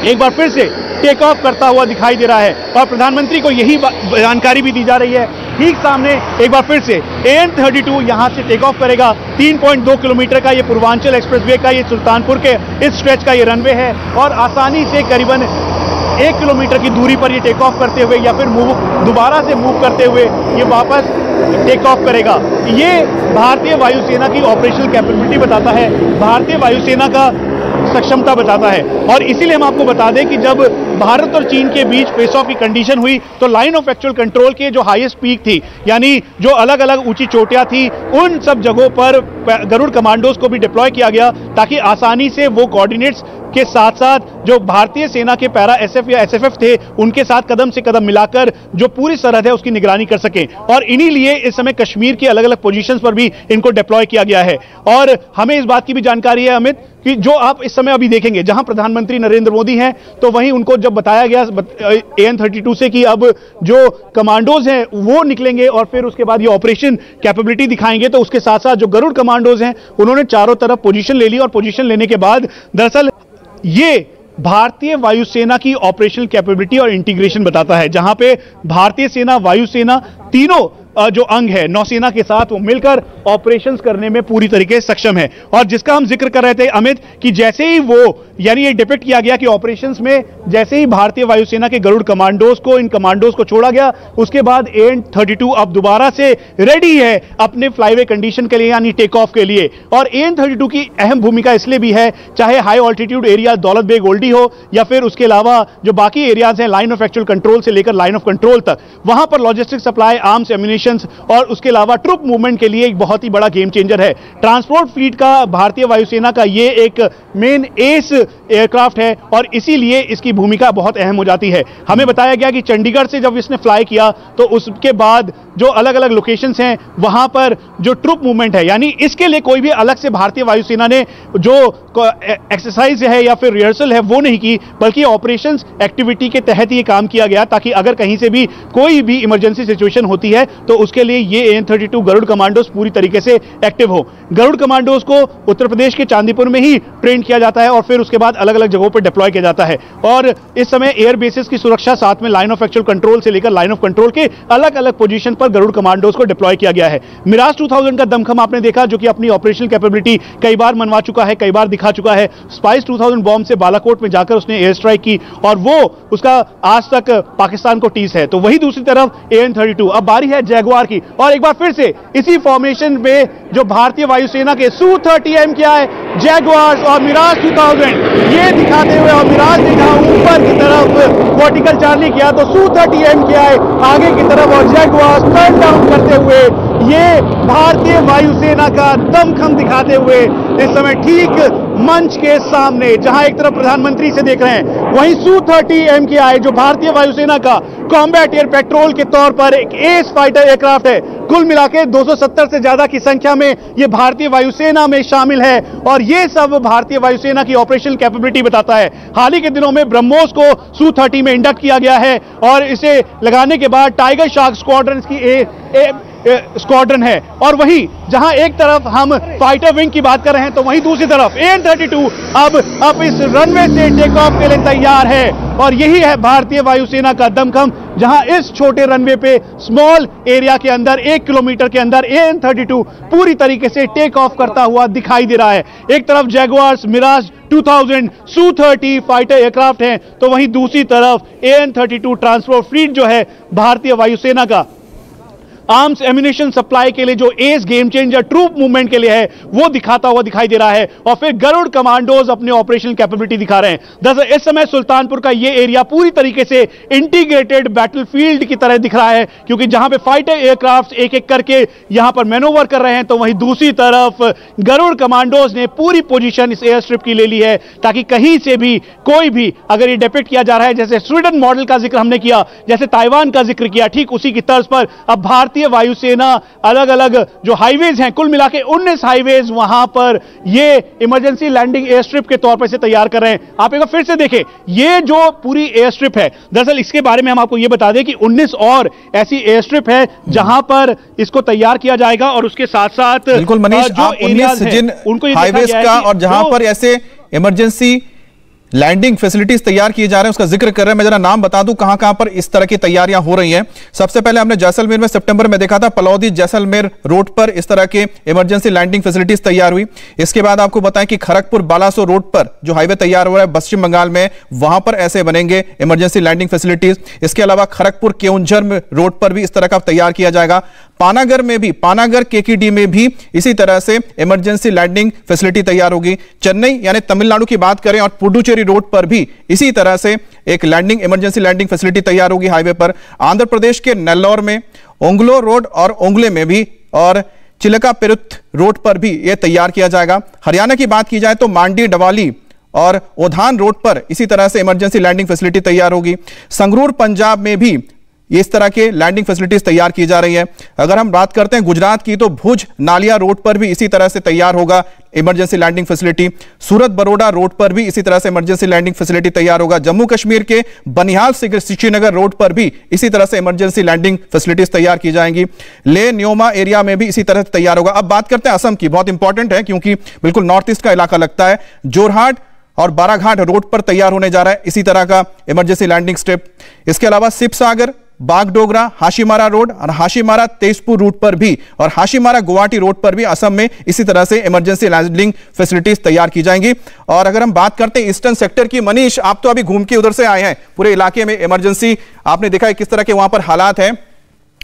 एक बार फिर से टेक ऑफ करता हुआ दिखाई दे रहा है और प्रधानमंत्री को यही जानकारी भी दी जा रही है। ठीक सामने एक बार फिर से AN-32 यहां से टेक ऑफ करेगा। 3.2 किलोमीटर का ये पूर्वांचल एक्सप्रेसवे का ये सुल्तानपुर के इस स्ट्रेच का ये रनवे है और आसानी से करीबन 1 किलोमीटर की दूरी पर ये टेक ऑफ करते हुए या फिर दोबारा से मूव करते हुए ये वापस टेक ऑफ करेगा। ये भारतीय वायुसेना की ऑपरेशनल कैपेबिलिटी बताता है, भारतीय वायुसेना का सक्षमता बताता है। और इसीलिए हम आपको बता दें कि जब भारत और चीन के बीच फेस ऑफ की कंडीशन हुई तो लाइन ऑफ एक्चुअल कंट्रोल के जो हाईएस्ट पीक थी, यानी जो अलग अलग ऊंची चोटियां थी, उन सब जगहों पर गरुड़ कमांडोज को भी डिप्लॉय किया गया ताकि आसानी से वो कोऑर्डिनेट्स के साथ साथ जो भारतीय सेना के पैरा एसएफ या एसएफएफ थे उनके साथ कदम से कदम मिलाकर जो पूरी सरहद है उसकी निगरानी कर सकें। और इन्हीं लिए इस समय कश्मीर की अलग अलग पोजीशंस पर भी इनको डिप्लॉय किया गया है। और हमें इस बात की भी जानकारी है अमित कि जो आप इस समय अभी देखेंगे जहां प्रधानमंत्री नरेंद्र मोदी हैं तो वहीं उनको जब बताया गया AN-32 से कि अब जो कमांडोज हैं वो निकलेंगे और फिर उसके बाद ये ऑपरेशन कैपेबिलिटी दिखाएंगे, तो उसके साथ साथ जो गरुड़ कमांडोज हैं उन्होंने चारों तरफ पोजीशन ले ली। और पोजीशन लेने के बाद दरअसल ये भारतीय वायुसेना की ऑपरेशनल कैपेबिलिटी और इंटीग्रेशन बताता है, जहां पे भारतीय सेना, वायुसेना तीनों जो अंग है नौसेना के साथ वो मिलकर ऑपरेशंस करने में पूरी तरीके से सक्षम है। और जिसका हम जिक्र कर रहे थे अमित कि जैसे ही वो यानी ये डिपिक्ट किया गया कि ऑपरेशंस में जैसे ही भारतीय वायुसेना के गरुड़ कमांडोज को, इन कमांडोज को छोड़ा गया, उसके बाद AN-32 अब दोबारा से रेडी है अपने फ्लाईवे कंडीशन के लिए यानी टेक ऑफ के लिए। और AN-32 की अहम भूमिका इसलिए भी है, चाहे high altitude area Daulat Beg Oldi हो या फिर उसके अलावा जो बाकी एरियाज हैं लाइन ऑफ एक्चुअल कंट्रोल से लेकर लाइन ऑफ कंट्रोल तक, वहां पर लॉजिस्टिक सप्लाई, आर्म्स, एम्यूनिशन और उसके अलावा ट्रुप मूवमेंट के लिए एक बहुत ही बड़ा गेम चेंजर है। ट्रांसपोर्ट फ्लीट का भारतीय वायुसेना का ये एक मेन एस एयरक्राफ्ट है और इसीलिए इसकी भूमिका बहुत अहम हो जाती है। हमें बताया गया कि चंडीगढ़ से जब इसने फ्लाई किया तो उसके बाद जो अलग अलग लोकेशंस हैं वहां पर जो ट्रुप मूवमेंट है, यानी इसके लिए कोई भी अलग से भारतीय वायुसेना ने जो एक्सरसाइज है या फिर रिहर्सल है वो नहीं की, बल्कि ऑपरेशंस एक्टिविटी के तहत ये काम किया गया ताकि अगर कहीं से भी कोई भी इमरजेंसी सिचुएशन होती है तो उसके लिए ये AN-32 गरुड़ कमांडोज पूरी तरीके से एक्टिव हो। गरुड़ कमांडोज को उत्तर प्रदेश के चांदीपुर में ही ट्रेन किया जाता है और फिर उसके बाद अलग अलग जगहों पर डिप्लॉय किया जाता है। और इस समय एयर बेसिस की सुरक्षा, साथ में लाइन ऑफ एक्चुअल कंट्रोल से लेकर लाइन ऑफ कंट्रोल के अलग अलग पोजीशन पर गरुड़ कमांडोज को डिप्लॉय किया गया है। मिराज 2000 का दमखम आपने देखा, जो कि अपनी ऑपरेशनल कैपेबिलिटी कई बार मनवा चुका है, कई बार दिखा चुका है। स्पाइस 2000 बॉम्ब से बालाकोट में जाकर उसने एयर स्ट्राइक की और वो उसका आज तक पाकिस्तान को टीस है। तो वही दूसरी तरफ AN-32, अब बारी है जैगुआर की। और एक बार फिर से इसी फॉर्मेशन में जो भारतीय वायुसेना के Su-30M क्या है, जैगुआर्स और मिराज 2000 ये दिखाते हुए, और मिराज ने कहा ऊपर की तरफ वर्टिकल चार्ली किया तो Su-30M क्या है आगे की तरफ, और जैगुआर्स टर्न डाउन करते हुए ये भारतीय वायुसेना का दमखम दिखाते हुए इस समय ठीक मंच के सामने, जहां एक तरफ प्रधानमंत्री से देख रहे हैं, वहीं Su-30M क्या है जो भारतीय वायुसेना का कॉम्बैट एयर पेट्रोल के तौर पर एक एस फाइटर एयरक्राफ्ट है। कुल मिलाकर 270 से ज्यादा की संख्या में ये भारतीय वायुसेना में शामिल है और ये सब भारतीय वायुसेना की ऑपरेशनल कैपेबिलिटी बताता है। हाल ही के दिनों में ब्रह्मोस को Su-30 में इंडक्ट किया गया है और इसे लगाने के बाद टाइगर शार्क स्क्वाड्रन की स्क्वाड्रन है। और वहीं जहां एक तरफ हम फाइटर विंग की बात कर रहे हैं तो वहीं दूसरी तरफ AN-32 अब इस रनवे से टेक ऑफ के लिए तैयार है। और यही है भारतीय वायुसेना का दमखम, जहां इस छोटे रनवे पे स्मॉल एरिया के अंदर 1 किलोमीटर के अंदर AN-32 पूरी तरीके से टेक ऑफ करता हुआ दिखाई दे रहा है। एक तरफ Jaguars, Miraj 2000, Su-30 fighter aircraft हैं तो वहीं दूसरी तरफ AN-32 ट्रांसपोर्ट फ्लीट जो है भारतीय वायुसेना का आर्म्स एम्यूनिशन सप्लाई के लिए जो as game changer troop movement के लिए है वो दिखाता हुआ दिखाई दे रहा है। और फिर गरुड़ कमांडोज अपने ऑपरेशनल कैपेबिलिटी दिखा रहे हैं। दरअसल इस समय सुल्तानपुर का ये एरिया पूरी तरीके से इंटीग्रेटेड बैटलफील्ड की तरह दिख रहा है, क्योंकि जहां पे फाइटर एयरक्राफ्ट एक एक करके यहां पर मैनोवर कर रहे हैं तो वहीं दूसरी तरफ गरुड़ कमांडोज ने पूरी पोजीशन इस एयर स्ट्रिप की ले ली है ताकि कहीं से भी कोई भी अगर ये डिपिक्ट किया जा रहा है, जैसे स्वीडन मॉडल का जिक्र हमने किया, जैसे ताइवान का जिक्र किया, ठीक उसी की तर्ज पर अब भारतीय वायुसेना अलग अलग जो हाईवेज हैं, कुल मिलाके 19 हाईवेज वहां पर ये इमरजेंसी लैंडिंग एयर स्ट्रिप के तौर पर इसे तैयार कर रहे हैं। आप एक बार फिर से देखें, ये जो पूरी एयर स्ट्रिप है, दरअसल इसके बारे में हम आपको ये बता दें कि 19 और ऐसी एयर स्ट्रिप है जहां पर इसको तैयार किया जाएगा और उसके साथ साथ बिल्कुल मनीष, आप 19 जिन हाईवेज का और जहां पर ऐसे इमरजेंसी लैंडिंग फैसिलिटीज तैयार किए जा रहे हैं उसका जिक्र कर रहे हैं। मैं जरा नाम बता दूं कहां कहां पर इस तरह की तैयारियां हो रही हैं। सबसे पहले हमने जैसलमेर में सितंबर में देखा था, पलौदी जैसलमेर रोड पर इस तरह के इमरजेंसी लैंडिंग फैसिलिटीज तैयार हुई। इसके बाद आपको बताएं कि खड़गपुर बालासोर रोड पर जो हाईवे तैयार हो रहा है पश्चिम बंगाल में, वहां पर ऐसे बनेंगे इमरजेंसी लैंडिंग फैसिलिटीज। इसके अलावा खड़गपुर केउंझर रोड पर भी इस तरह का तैयार किया जाएगा। पानागर में भी, पानागर केकेडी में भी इसी तरह से इमरजेंसी लैंडिंग फैसिलिटी तैयार होगी। चेन्नई यानी तमिलनाडु की बात करें और पुडुचेरी रोड पर भी इसी तरह से एक लैंडिंग इमरजेंसी लैंडिंग फैसिलिटी तैयार होगी हाईवे पर। आंध्र प्रदेश के नेल्लोर में ओंगलो रोड और ओंगले में भी और चिलका पेरुथ रोड पर भी यह तैयार किया जाएगा। हरियाणा की बात की जाए तो मांडी डवाली और ओधान रोड पर इसी तरह से इमरजेंसी लैंडिंग फैसिलिटी तैयार होगी। संगरूर पंजाब में भी इस तरह के लैंडिंग फैसिलिटीज तैयार की जा रही है। अगर हम बात करते हैं गुजरात की तो भुज नालिया रोड पर भी इसी तरह से तैयार होगा इमरजेंसी लैंडिंग फैसिलिटी। सूरत बरोडा रोड पर भी इसी तरह से इमरजेंसी लैंडिंग फैसिलिटी तैयार होगा। जम्मू कश्मीर के बनिहाल श्रीनगर रोड पर भी इसी तरह से इमरजेंसी लैंडिंग फैसिलिटीज तैयार की जाएंगी। ले न्योमा एरिया में भी इसी तरह से तैयार होगा। अब बात करते हैं असम की, बहुत इंपॉर्टेंट है क्योंकि बिल्कुल नॉर्थ ईस्ट का इलाका लगता है। जोरहाट और बाराघाट रोड पर तैयार होने जा रहा है इसी तरह का इमरजेंसी लैंडिंग स्ट्रिप। इसके अलावा शिवसागर, बागडोगरा, हाशीमारा रोड और हाशीमारा तेजपुर रूट पर भी और हाशीमारा गुवाहाटी रोड पर भी असम में इसी तरह से इमरजेंसी लैंडिंग फैसिलिटीज तैयार की जाएंगी। और अगर हम बात करते हैं ईस्टर्न सेक्टर की, मनीष आप तो अभी घूम के उधर से आए हैं, पूरे इलाके में इमरजेंसी आपने देखा है किस तरह के वहां पर हालात हैं,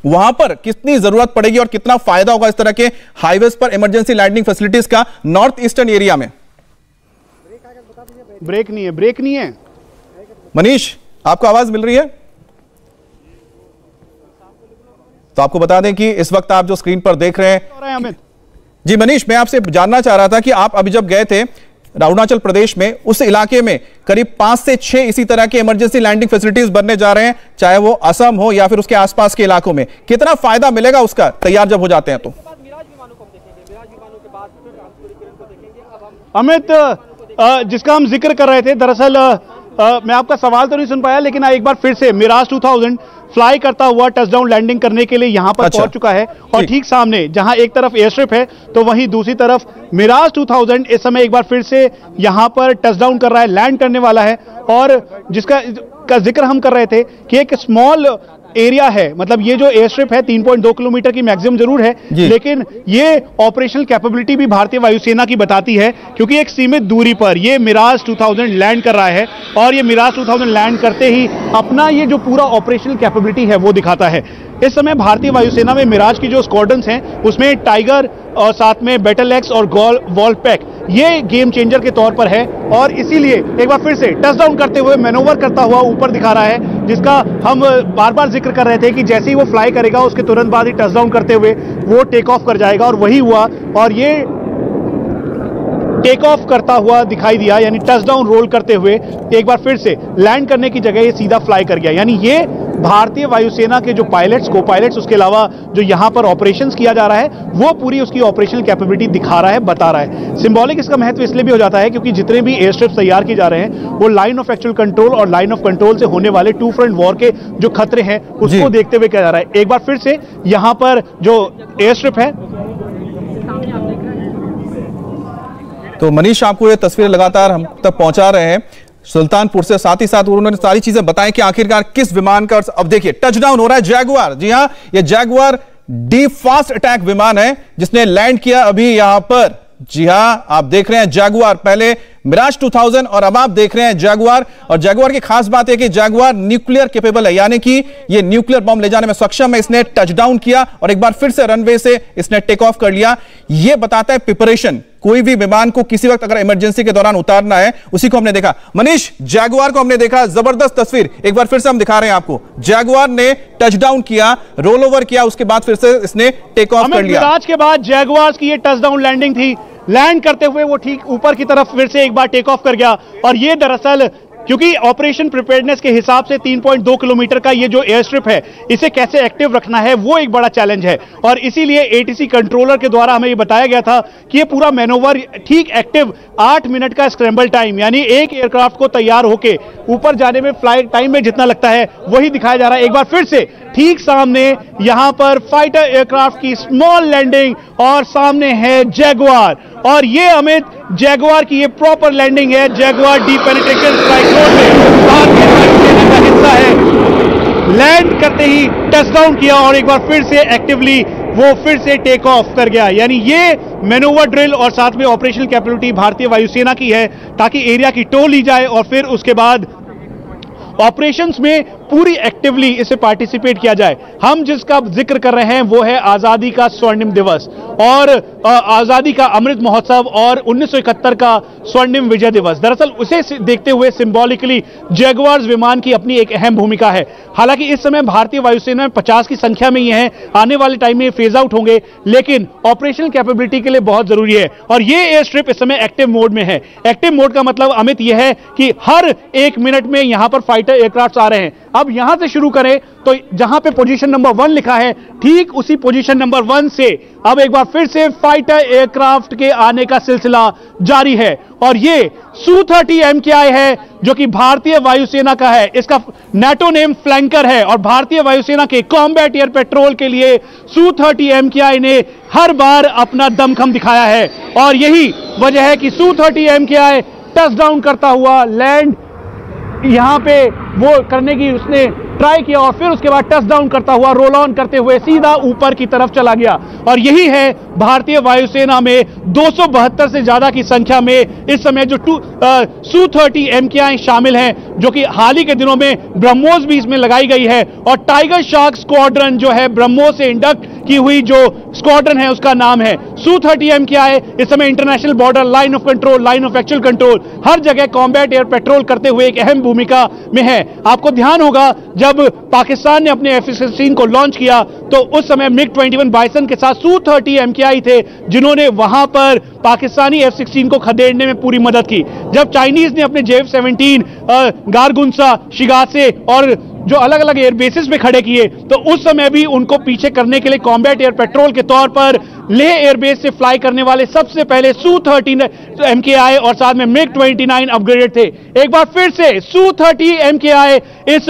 वहां पर कितनी जरूरत पड़ेगी और कितना फायदा होगा इस तरह के हाईवेज पर इमरजेंसी लैंडिंग फैसिलिटीज का नॉर्थ ईस्टर्न एरिया में? ब्रेक नहीं है मनीष, आपको आवाज मिल रही है? तो आपको बता दें कि इस वक्त आप जो स्क्रीन पर देख रहे हैं, अमित जी मनीष, मैं आपसे जानना चाह रहा था कि आप अभी जब गए थे अरुणाचल प्रदेश में, उस इलाके में करीब 5 से 6 इसी तरह के इमरजेंसी लैंडिंग फैसिलिटीज बनने जा रहे हैं, चाहे वो असम हो या फिर उसके आसपास के इलाकों में। कितना फायदा मिलेगा उसका तैयार जब हो जाते हैं तो? अमित, जिसका हम जिक्र कर रहे थे, दरअसल मैं आपका सवाल तो नहीं सुन पाया, लेकिन एक बार फिर से मिराज 2000 फ्लाई करता हुआ टचडाउन लैंडिंग करने के लिए यहां पर पहुंच चुका है। और ठीक सामने जहां एक तरफ एयर स्ट्रिप है तो वहीं दूसरी तरफ मिराज 2000 इस समय एक बार फिर से यहां पर टचडाउन कर रहा है, लैंड करने वाला है। और जिसका जिक्र हम कर रहे थे कि एक स्मॉल एरिया है, मतलब ये जो एयर स्ट्रिप है 3.2 किलोमीटर की मैक्सिमम जरूर है, लेकिन ये ऑपरेशनल कैपेबिलिटी भी भारतीय वायुसेना की बताती है, क्योंकि एक सीमित दूरी पर ये मिराज 2000 लैंड कर रहा है। और ये मिराज 2000 लैंड करते ही अपना ये जो पूरा ऑपरेशनल कैपेबिलिटी है वो दिखाता है। इस समय भारतीय वायुसेना में मिराज की जो स्क्वाड्रन्स हैं उसमें टाइगर और साथ में बैटल एक्स और वॉल्पैक ये गेम चेंजर के तौर पर है। और इसीलिए एक बार फिर से टचडाउन करते हुए मैनोवर करता हुआ ऊपर दिखा रहा है, जिसका हम बार बार जिक्र कर रहे थे कि जैसे ही वो फ्लाई करेगा उसके तुरंत बाद ही टचडाउन करते हुए वो टेक ऑफ कर जाएगा। और वही हुआ, और ये टेक ऑफ करता हुआ दिखाई दिया, यानी टचडाउन रोल करते हुए एक बार फिर से लैंड करने की जगह ये सीधा फ्लाई कर गया। यानी ये भारतीय वायुसेना के जो पायलट्स, को पायलट्स, उसके अलावा जो यहां पर ऑपरेशंस किया जा रहा है वो पूरी उसकी ऑपरेशनल कैपेबिलिटी दिखा रहा है, बता रहा है। सिंबॉलिक इसका महत्व इसलिए भी हो जाता है क्योंकि जितने भी एयर स्ट्रिप्स तैयार किए जा रहे हैं वो लाइन ऑफ एक्चुअल कंट्रोल और लाइन ऑफ कंट्रोल से होने वाले टू फ्रंट वॉर के जो खतरे हैं उसको देखते हुए किया जा रहा है। एक बार फिर से यहां पर जो एयर स्ट्रिप है, तो मनीष आपको ये तस्वीर लगातार हम तक पहुंचा रहे हैं सुल्तानपुर से, साथ ही साथ उन्होंने सारी चीजें बताई कि आखिरकार किस विमान का। अब देखिए टचडाउन हो रहा है जैगुआर, जी हां, ये जैगुआर डी फास्ट अटैक विमान है जिसने लैंड किया अभी यहां पर। जी हां, आप देख रहे हैं जैगुआर, पहले मिराज 2000 और अब आप देख रहे हैं जैगुआर। और जैगुआर की खास बात है कि जैगुआर न्यूक्लियर कैपेबल है, यानी कि ये न्यूक्लियर बम ले जाने में सक्षम है। इसने टचडाउन किया और एक बार फिर से रनवे से इसने टेक ऑफ कर लिया। ये बताता है प्रिपरेशन, कोई भी विमान को किसी वक्त अगर इमरजेंसी के दौरान उतारना है, उसी को हमने देखा। मनीष, जैगुआर को हमने देखा, जबरदस्त तस्वीर एक बार फिर से हम दिखा रहे हैं आपको। जैगुआर ने टचडाउन किया, रोल ओवर किया, उसके बाद फिर से इसने टेक ऑफ कर लिया। मिराज के बाद जैगुआर की ये टचडाउन लैंडिंग थी, लैंड करते हुए वो ठीक ऊपर की तरफ फिर से एक बार टेक ऑफ कर गया। और ये दरअसल क्योंकि ऑपरेशन प्रिपेयर्डनेस के हिसाब से 3.2 किलोमीटर का ये जो एयर स्ट्रिप है इसे कैसे एक्टिव रखना है वो एक बड़ा चैलेंज है। और इसीलिए एटीसी कंट्रोलर के द्वारा हमें ये बताया गया था कि ये पूरा मैनोवर ठीक एक्टिव 8 मिनट का स्क्रैम्बल टाइम, यानी एक एयरक्राफ्ट को तैयार होके ऊपर जाने में फ्लाइट टाइम में जितना लगता है वही दिखाया जा रहा है। एक बार फिर से ठीक सामने यहां पर फाइटर एयरक्राफ्ट की स्मॉल लैंडिंग और सामने है जैगुआर। और ये अमित, जैगुआर की ये प्रॉपर लैंडिंग है। Jaguar deep penetration strike mode में भारतीय वायुसेना का हिस्सा है। लैंड करते ही टचडाउन किया और एक बार फिर से एक्टिवली वो फिर से टेक ऑफ कर गया। यानी ये मैनोवर ड्रिल और साथ में ऑपरेशनल कैपेबिलिटी भारतीय वायुसेना की है ताकि एरिया की टो ली जाए और फिर उसके बाद ऑपरेशंस में पूरी एक्टिवली इसे पार्टिसिपेट किया जाए। हम जिसका जिक्र कर रहे हैं वो है आजादी का स्वर्णिम दिवस और आजादी का अमृत महोत्सव और 1971 का स्वर्णिम विजय दिवस। दरअसल उसे देखते हुए सिंबॉलिकली जैगुआर्स विमान की अपनी एक अहम भूमिका है। हालांकि इस समय भारतीय वायुसेना में 50 की संख्या में ये हैं, आने वाले टाइम में फेज आउट होंगे, लेकिन ऑपरेशनल कैपेबिलिटी के लिए बहुत जरूरी है। और ये एयर स्ट्रिप इस समय एक्टिव मोड में है। एक्टिव मोड का मतलब अमित यह है कि हर 1 मिनट में यहां पर फाइटर एयरक्राफ्ट आ रहे हैं। अब यहां से शुरू करें तो जहां पे पोजीशन नंबर 1 लिखा है, ठीक उसी पोजीशन नंबर 1 से अब एक बार फिर से फाइटर एयरक्राफ्ट के आने का सिलसिला जारी है। और ये Su-30 MKI है जो कि भारतीय वायुसेना का है। इसका NATO नेम फ्लैंकर है और भारतीय वायुसेना के कॉम्बैट एयर पेट्रोल के लिए Su-30 MKI ने हर बार अपना दमखम दिखाया है। और यही वजह है कि Su-30 MKI टच डाउन करता हुआ लैंड यहां पे वो करने की उसने ट्राई किया और फिर उसके बाद टच डाउन करता हुआ रोल ऑन करते हुए सीधा ऊपर की तरफ चला गया। और यही है भारतीय वायुसेना में 272 से ज्यादा की संख्या में इस समय जो Su-30 MKI शामिल हैं, जो कि हाल ही के दिनों में ब्रह्मोस भी इसमें लगाई गई है। और टाइगर शार्क स्क्वाड्रन जो है ब्रह्मोस से इंडक्ट की हुई जो स्क्वाड्रन है उसका नाम है Su-30 MKI। इस समय international border, line of control, line of actual control, हर जगह कॉम्बैट एयर पेट्रोल करते हुए एक अहम भूमिका में है। आपको ध्यान होगा जब पाकिस्तान ने अपने F-16 को लॉन्च किया तो उस समय MiG-21 बाइसन के साथ Su-30 MKI थे जिन्होंने वहां पर पाकिस्तानी F-16 को खदेड़ने में पूरी मदद की। जब चाइनीज ने अपने JF-17 गारगुंसा, शिगासे और जो अलग अलग एयर बेसिस पे खड़े किए तो उस समय भी उनको पीछे करने के लिए कॉम्बैट एयर पेट्रोल के तौर पर लेह एयरबेस से फ्लाई करने वाले सबसे पहले Su-30 MKI और साथ में MiG-29 अपग्रेडेड थे। एक बार फिर से Su-30 MKI इस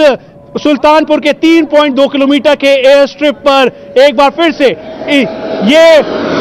सुल्तानपुर के 3.2 किलोमीटर के एयर स्ट्रिप पर एक बार फिर से ये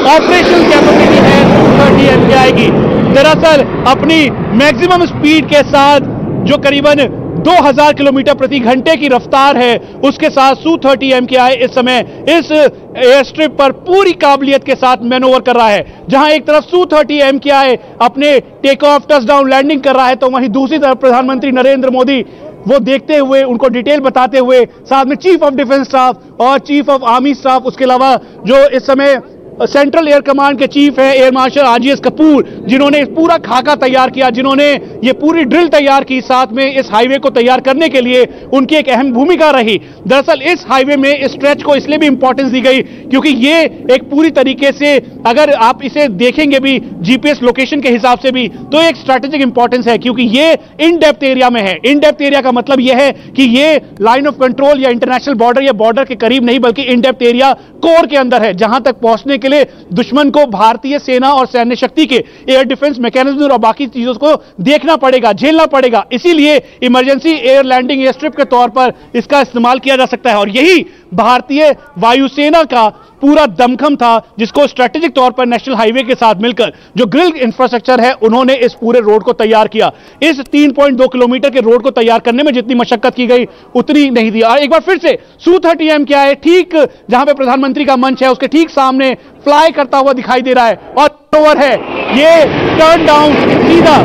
ऑपरेशनल कैपेबिलिटी है Su-30 MKI की। दरअसल अपनी मैक्सिमम स्पीड के साथ जो करीबन 2000 किलोमीटर प्रति घंटे की रफ्तार है उसके साथ Su-30 MKI इस समय इस एयर स्ट्रिप पर पूरी काबिलियत के साथ मैनोवर कर रहा है। जहां एक तरफ Su-30 MKI अपने take off, touch down, landing कर रहा है तो वहीं दूसरी तरफ प्रधानमंत्री नरेंद्र मोदी वो देखते हुए, उनको डिटेल बताते हुए, साथ में चीफ ऑफ डिफेंस स्टाफ और चीफ ऑफ आर्मी स्टाफ, उसके अलावा जो इस समय सेंट्रल एयर कमांड के चीफ है एयर मार्शल RGS कपूर, जिन्होंने पूरा खाका तैयार किया, जिन्होंने ये पूरी ड्रिल तैयार की, साथ में इस हाईवे को तैयार करने के लिए उनकी एक अहम भूमिका रही। दरअसल इस हाईवे में इस स्ट्रेच को इसलिए भी इंपॉर्टेंस दी गई क्योंकि ये एक पूरी तरीके से अगर आप इसे देखेंगे भी GPS लोकेशन के हिसाब से भी तो एक स्ट्रैटेजिक इंपॉर्टेंस है क्योंकि ये इन डेप्थ एरिया में है। इन डेप्थ एरिया का मतलब यह है कि ये लाइन ऑफ कंट्रोल या इंटरनेशनल बॉर्डर या बॉर्डर के करीब नहीं बल्कि इन डेप्थ एरिया कोर के अंदर है, जहां तक पहुंचने के लिए दुश्मन को भारतीय सेना और सैन्य शक्ति के एयर डिफेंस मैकेनिज्म और बाकी चीजों को देखना पड़ेगा, झेलना पड़ेगा। इसीलिए emergency air landing air strip के तौर पर इसका इस्तेमाल किया जा सकता है और यही भारतीय वायुसेना का पूरा दमखम था जिसको स्ट्रेटेजिक तौर पर नेशनल हाईवे के साथ मिलकर जो ग्रिल इंफ्रास्ट्रक्चर है उन्होंने इस पूरे रोड को तैयार किया। इस 3.2 किलोमीटर के रोड को तैयार करने में जितनी मशक्कत की गई उतनी नहीं थी। और एक बार फिर से Su-30 MKI ठीक जहां पे प्रधानमंत्री का मंच है उसके ठीक सामने फ्लाई करता हुआ दिखाई दे रहा है और ओवर है ये टर्न डाउन सीधा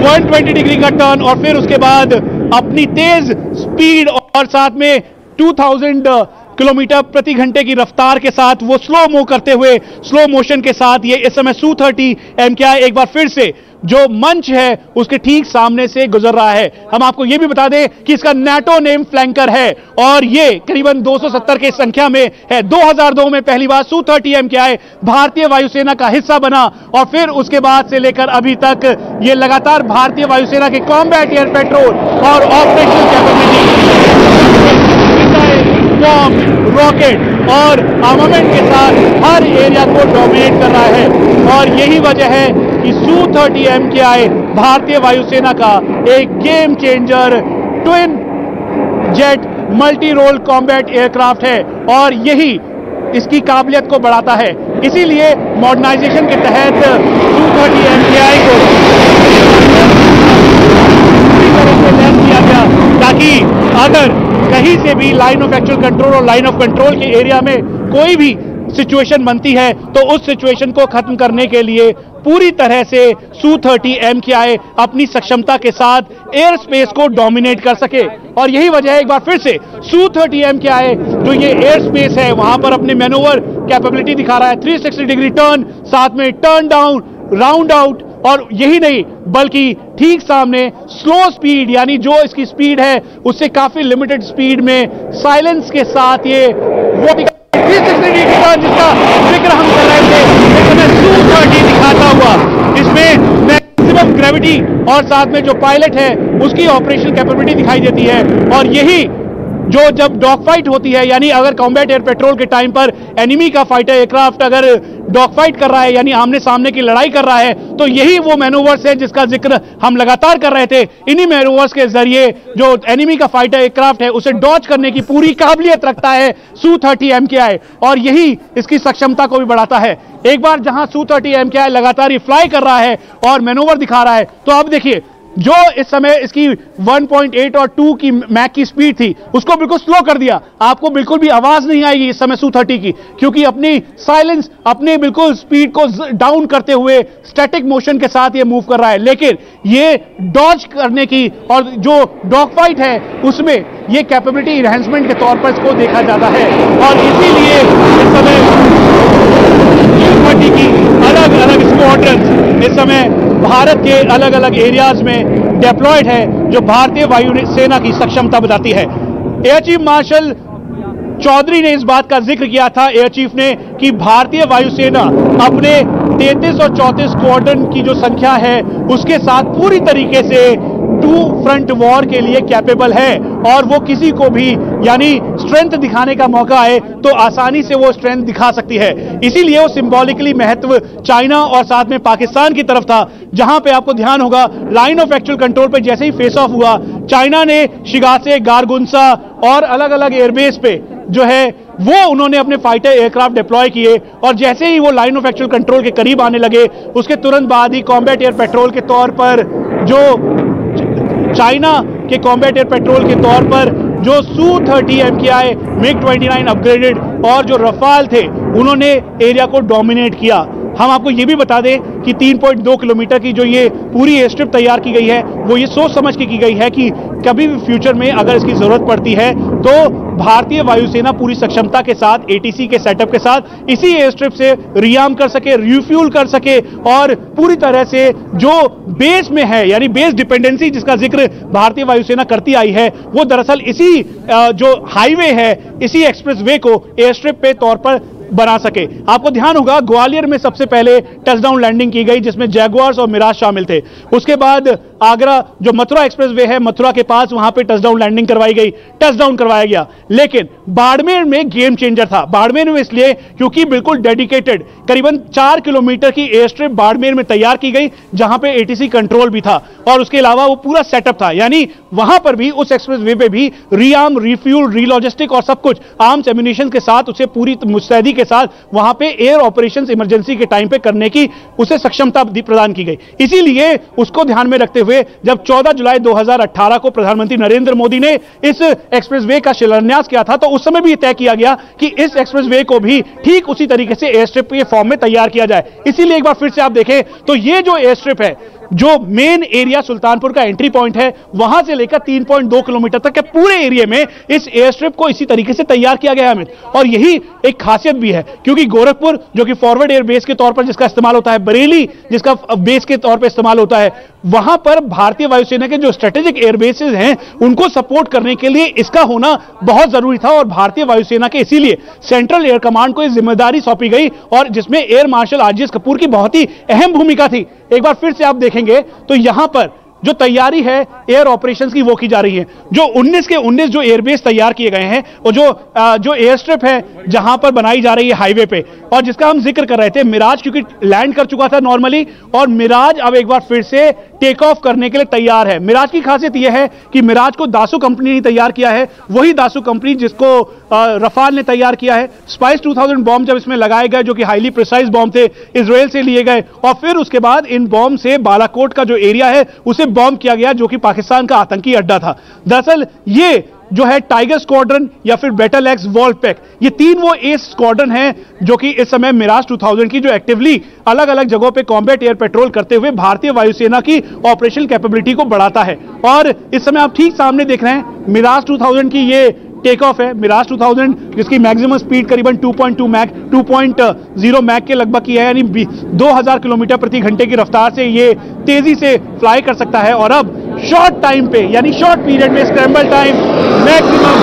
120 डिग्री का टर्न और फिर उसके बाद अपनी तेज स्पीड और साथ में 2000 किलोमीटर प्रति घंटे की रफ्तार के साथ वो स्लो मूव करते हुए स्लो मोशन के साथ ये इस समय Su-30 MKI एक बार फिर से जो मंच है उसके ठीक सामने से गुजर रहा है। हम आपको यह भी बता दें कि इसका NATO नेम फ्लैंकर है और ये करीबन 270 की संख्या में है। 2002 में पहली बार Su-30 MKI भारतीय वायुसेना का हिस्सा बना और फिर उसके बाद से लेकर अभी तक ये लगातार भारतीय वायुसेना के कॉम्बैट एयर पेट्रोल और ऑपरेशनल कैपेबिलिटी, रॉकेट और आर्मामेंट के साथ हर एरिया को डोमिनेट कर रहा है। और यही वजह है कि Su-30 MKI भारतीय वायुसेना का एक game changer twin jet multi role combat aircraft है और यही इसकी काबिलियत को बढ़ाता है। इसीलिए मॉडर्नाइजेशन के तहत Su-30 MKI को पूरी तरह से लैस किया गया, ताकि अगर कहीं से भी लाइन ऑफ एक्चुअल कंट्रोल और लाइन ऑफ कंट्रोल के एरिया में कोई भी सिचुएशन बनती है तो उस सिचुएशन को खत्म करने के लिए पूरी तरह से Su-30 MKI अपनी सक्षमता के साथ एयर स्पेस को डोमिनेट कर सके। और यही वजह है, एक बार फिर से Su-30 MKI जो ये एयर स्पेस है वहां पर अपने मैनोवर कैपेबिलिटी दिखा रहा है, 360 डिग्री टर्न, साथ में टर्न डाउन, राउंड आउट, और यही नहीं बल्कि ठीक सामने स्लो स्पीड, यानी जो इसकी स्पीड है उससे काफी लिमिटेड स्पीड में साइलेंस के साथ ये वो 360 डिग्री टर्न जिसका जिक्र हम कर रहे थे, लेकिन Su-30 दिखाता हुआ इसमें मैक्सिमम ग्रेविटी और साथ में जो पायलट है उसकी ऑपरेशन कैपेबिलिटी दिखाई देती है। और यही जो जब डॉग फाइट होती है, यानी अगर कॉम्बैट एयर पेट्रोल के टाइम पर एनिमी का फाइटर एयरक्राफ्ट अगर डॉग फाइट कर रहा है यानी आमने सामने की लड़ाई कर रहा है, तो यही वो मैनूवर्स है जिसका जिक्र हम लगातार कर रहे थे। इन्हीं मैनूवर्स के जरिए जो एनिमी का फाइटर एयरक्राफ्ट है उसे डॉज करने की पूरी काबिलियत रखता है Su-30 MKI, और यही इसकी सक्षमता को भी बढ़ाता है। एक बार जहां Su-30 MKI लगातार फ्लाई कर रहा है और मैनूवर दिखा रहा है, तो अब देखिए जो इस समय इसकी 1.8 और 2 की मैक की स्पीड थी उसको बिल्कुल स्लो कर दिया। आपको बिल्कुल भी आवाज नहीं आएगी इस समय Su-30 की, क्योंकि अपनी साइलेंस, अपने बिल्कुल स्पीड को डाउन करते हुए स्टैटिक मोशन के साथ ये मूव कर रहा है। लेकिन ये डॉज करने की और जो डॉग फाइट है उसमें ये कैपेबिलिटी इनहैंसमेंट के तौर पर इसको देखा जाता है, और इसीलिए इस समय Su-30 की अलग अलग स्क्वाड्रन्स इस समय भारत के अलग अलग एरियाज में डिप्लॉयड है, जो भारतीय वायुसेना की सक्षमता बताती है। एयर चीफ मार्शल चौधरी ने इस बात का जिक्र किया था, एयर चीफ ने, कि भारतीय वायुसेना अपने 33 और 34 स्क्वाड्रन की जो संख्या है उसके साथ पूरी तरीके से 2 फ्रंट वॉर के लिए कैपेबल है, और वो किसी को भी यानी स्ट्रेंथ दिखाने का मौका आए तो आसानी से वो स्ट्रेंथ दिखा सकती है। इसीलिए वो सिंबॉलिकली महत्व चाइना और साथ में पाकिस्तान की तरफ था, जहां पे आपको ध्यान होगा लाइन ऑफ एक्चुअल कंट्रोल पे जैसे ही फेस ऑफ हुआ, चाइना ने शिगासे, गारगुंसा और अलग अलग एयरबेस पे जो है वो उन्होंने अपने फाइटर एयरक्राफ्ट डिप्लॉय किए, और जैसे ही वो लाइन ऑफ एक्चुअल कंट्रोल के करीब आने लगे उसके तुरंत बाद ही कॉम्बैट एयर पेट्रोल के तौर पर जो चाइना के कॉम्बैट एयर पेट्रोल के तौर पर जो Su-30 MKI, MiG-29 अपग्रेडेड और जो रफाल थे उन्होंने एरिया को डोमिनेट किया। हम आपको ये भी बता दें कि 3.2 किलोमीटर की जो ये पूरी एयर स्ट्रिप तैयार की गई है वो ये सोच समझ के की गई है कि कभी भी फ्यूचर में अगर इसकी जरूरत पड़ती है तो भारतीय वायुसेना पूरी सक्षमता के साथ ATC के सेटअप के साथ इसी एयर स्ट्रिप से रियार्म कर सके, रिफ्यूल कर सके, और पूरी तरह से जो बेस में है यानी बेस डिपेंडेंसी जिसका जिक्र भारतीय वायुसेना करती आई है वो दरअसल इसी जो हाईवे है, इसी एक्सप्रेसवे को एयर स्ट्रिप पे तौर पर बना सके। आपको ध्यान होगा ग्वालियर में सबसे पहले टचडाउन लैंडिंग की गई जिसमें जैगुआर्स और मिराज शामिल थे। उसके बाद आगरा जो मथुरा एक्सप्रेसवे है, मथुरा के पास वहां पे टचडाउन लैंडिंग करवाई गई, टचडाउन करवाया गया। लेकिन बाड़मेर में गेम चेंजर था। बाड़मेर में इसलिए क्योंकि बिल्कुल डेडिकेटेड करीबन 4 किलोमीटर की एयर स्ट्रिप बाड़मेर में तैयार की गई जहां पे ATC कंट्रोल भी था, और उसके अलावा वो पूरा सेटअप था, यानी वहां पर भी उस एक्सप्रेसवे पे भी रियार्म, रिफ्यूल, रीलॉजिस्टिक और सब कुछ आर्म्स एम्युनिशन के साथ उसे पूरी मुस्तैदी के साथ वहां पे एयर ऑपरेशंस इमरजेंसी के टाइम पे करने की उसे सक्षमता प्रदान की गई। इसीलिए उसको ध्यान में रखते हुए जब 14 जुलाई 2018 को प्रधानमंत्री नरेंद्र मोदी ने इस एक्सप्रेसवे का शिलान्यास किया था तो उस समय भी तय किया गया कि इस एक्सप्रेसवे को भी ठीक उसी तरीके से एयर स्ट्रिप के फॉर्म में तैयार किया जाए। इसीलिए एक बार फिर से आप देखें तो ये जो एयर स्ट्रिप है, जो मेन एरिया सुल्तानपुर का एंट्री पॉइंट है, वहां से लेकर 3.2 किलोमीटर तक के पूरे एरिया में इस एयर स्ट्रिप को इसी तरीके से तैयार किया गया है अमित। और यही एक खासियत भी है क्योंकि गोरखपुर जो कि फॉरवर्ड एयर बेस के तौर पर जिसका इस्तेमाल होता है, बरेली जिसका बेस के तौर पर इस्तेमाल होता है, वहां पर भारतीय वायुसेना के जो स्ट्रेटेजिक एयर बेसेस हैं उनको सपोर्ट करने के लिए इसका होना बहुत जरूरी था। और भारतीय वायुसेना के इसीलिए सेंट्रल एयर कमांड को यह जिम्मेदारी सौंपी गई और जिसमें एयर मार्शल RGS कपूर की बहुत ही अहम भूमिका थी। एक बार फिर से आप देखेंगे तो यहां पर जो तैयारी है एयर ऑपरेशंस की वो की जा रही है। जो 19 के 19 जो एयरबेस तैयार किए गए हैं और जो एयर स्ट्रिप है जहां पर बनाई जा रही है हाईवे पे, और जिसका हम जिक्र कर रहे थे, मिराज क्योंकि लैंड कर चुका था नॉर्मली, और मिराज अब एक बार फिर से टेक ऑफ करने के लिए तैयार है। मिराज की खासियत यह है कि मिराज को दासो कंपनी ने तैयार किया है, वही दासो कंपनी जिसको रफाल ने तैयार किया है। स्पाइस 2000 बॉम्ब जब इसमें लगाए गए, जो कि हाईली प्रिसाइज बॉम्ब थे, इजराइल से लिए गए, और फिर उसके बाद इन बॉम्ब से बालाकोट का जो एरिया है उसे बॉम्ब किया गया, जो कि पाकिस्तान का आतंकी अड्डा था। दरअसल ये जो है टाइगर स्क्वाड्रन या फिर बैटल एक्स वॉल्पैक, ये तीन वो एस स्क्वाड्रन हैं जो कि इस समय मिराज 2000 की जो एक्टिवली अलग अलग जगहों पे कॉम्बैट एयर पेट्रोल करते हुए भारतीय वायुसेना की ऑपरेशनल कैपेबिलिटी को बढ़ाता है। और इस समय आप ठीक सामने देख रहे हैं मिराज 2000 की ये टेक ऑफ है। मिराज 2000 जिसकी मैक्सिमम स्पीड करीबन 2.2 मैक 2.0 मैक के लगभग की है, यानी 2000 किलोमीटर प्रति घंटे की रफ्तार से ये तेजी से फ्लाई कर सकता है। और अब शॉर्ट टाइम पे, यानी शॉर्ट पीरियड में स्क्रैम्बल टाइम मैक्सिमम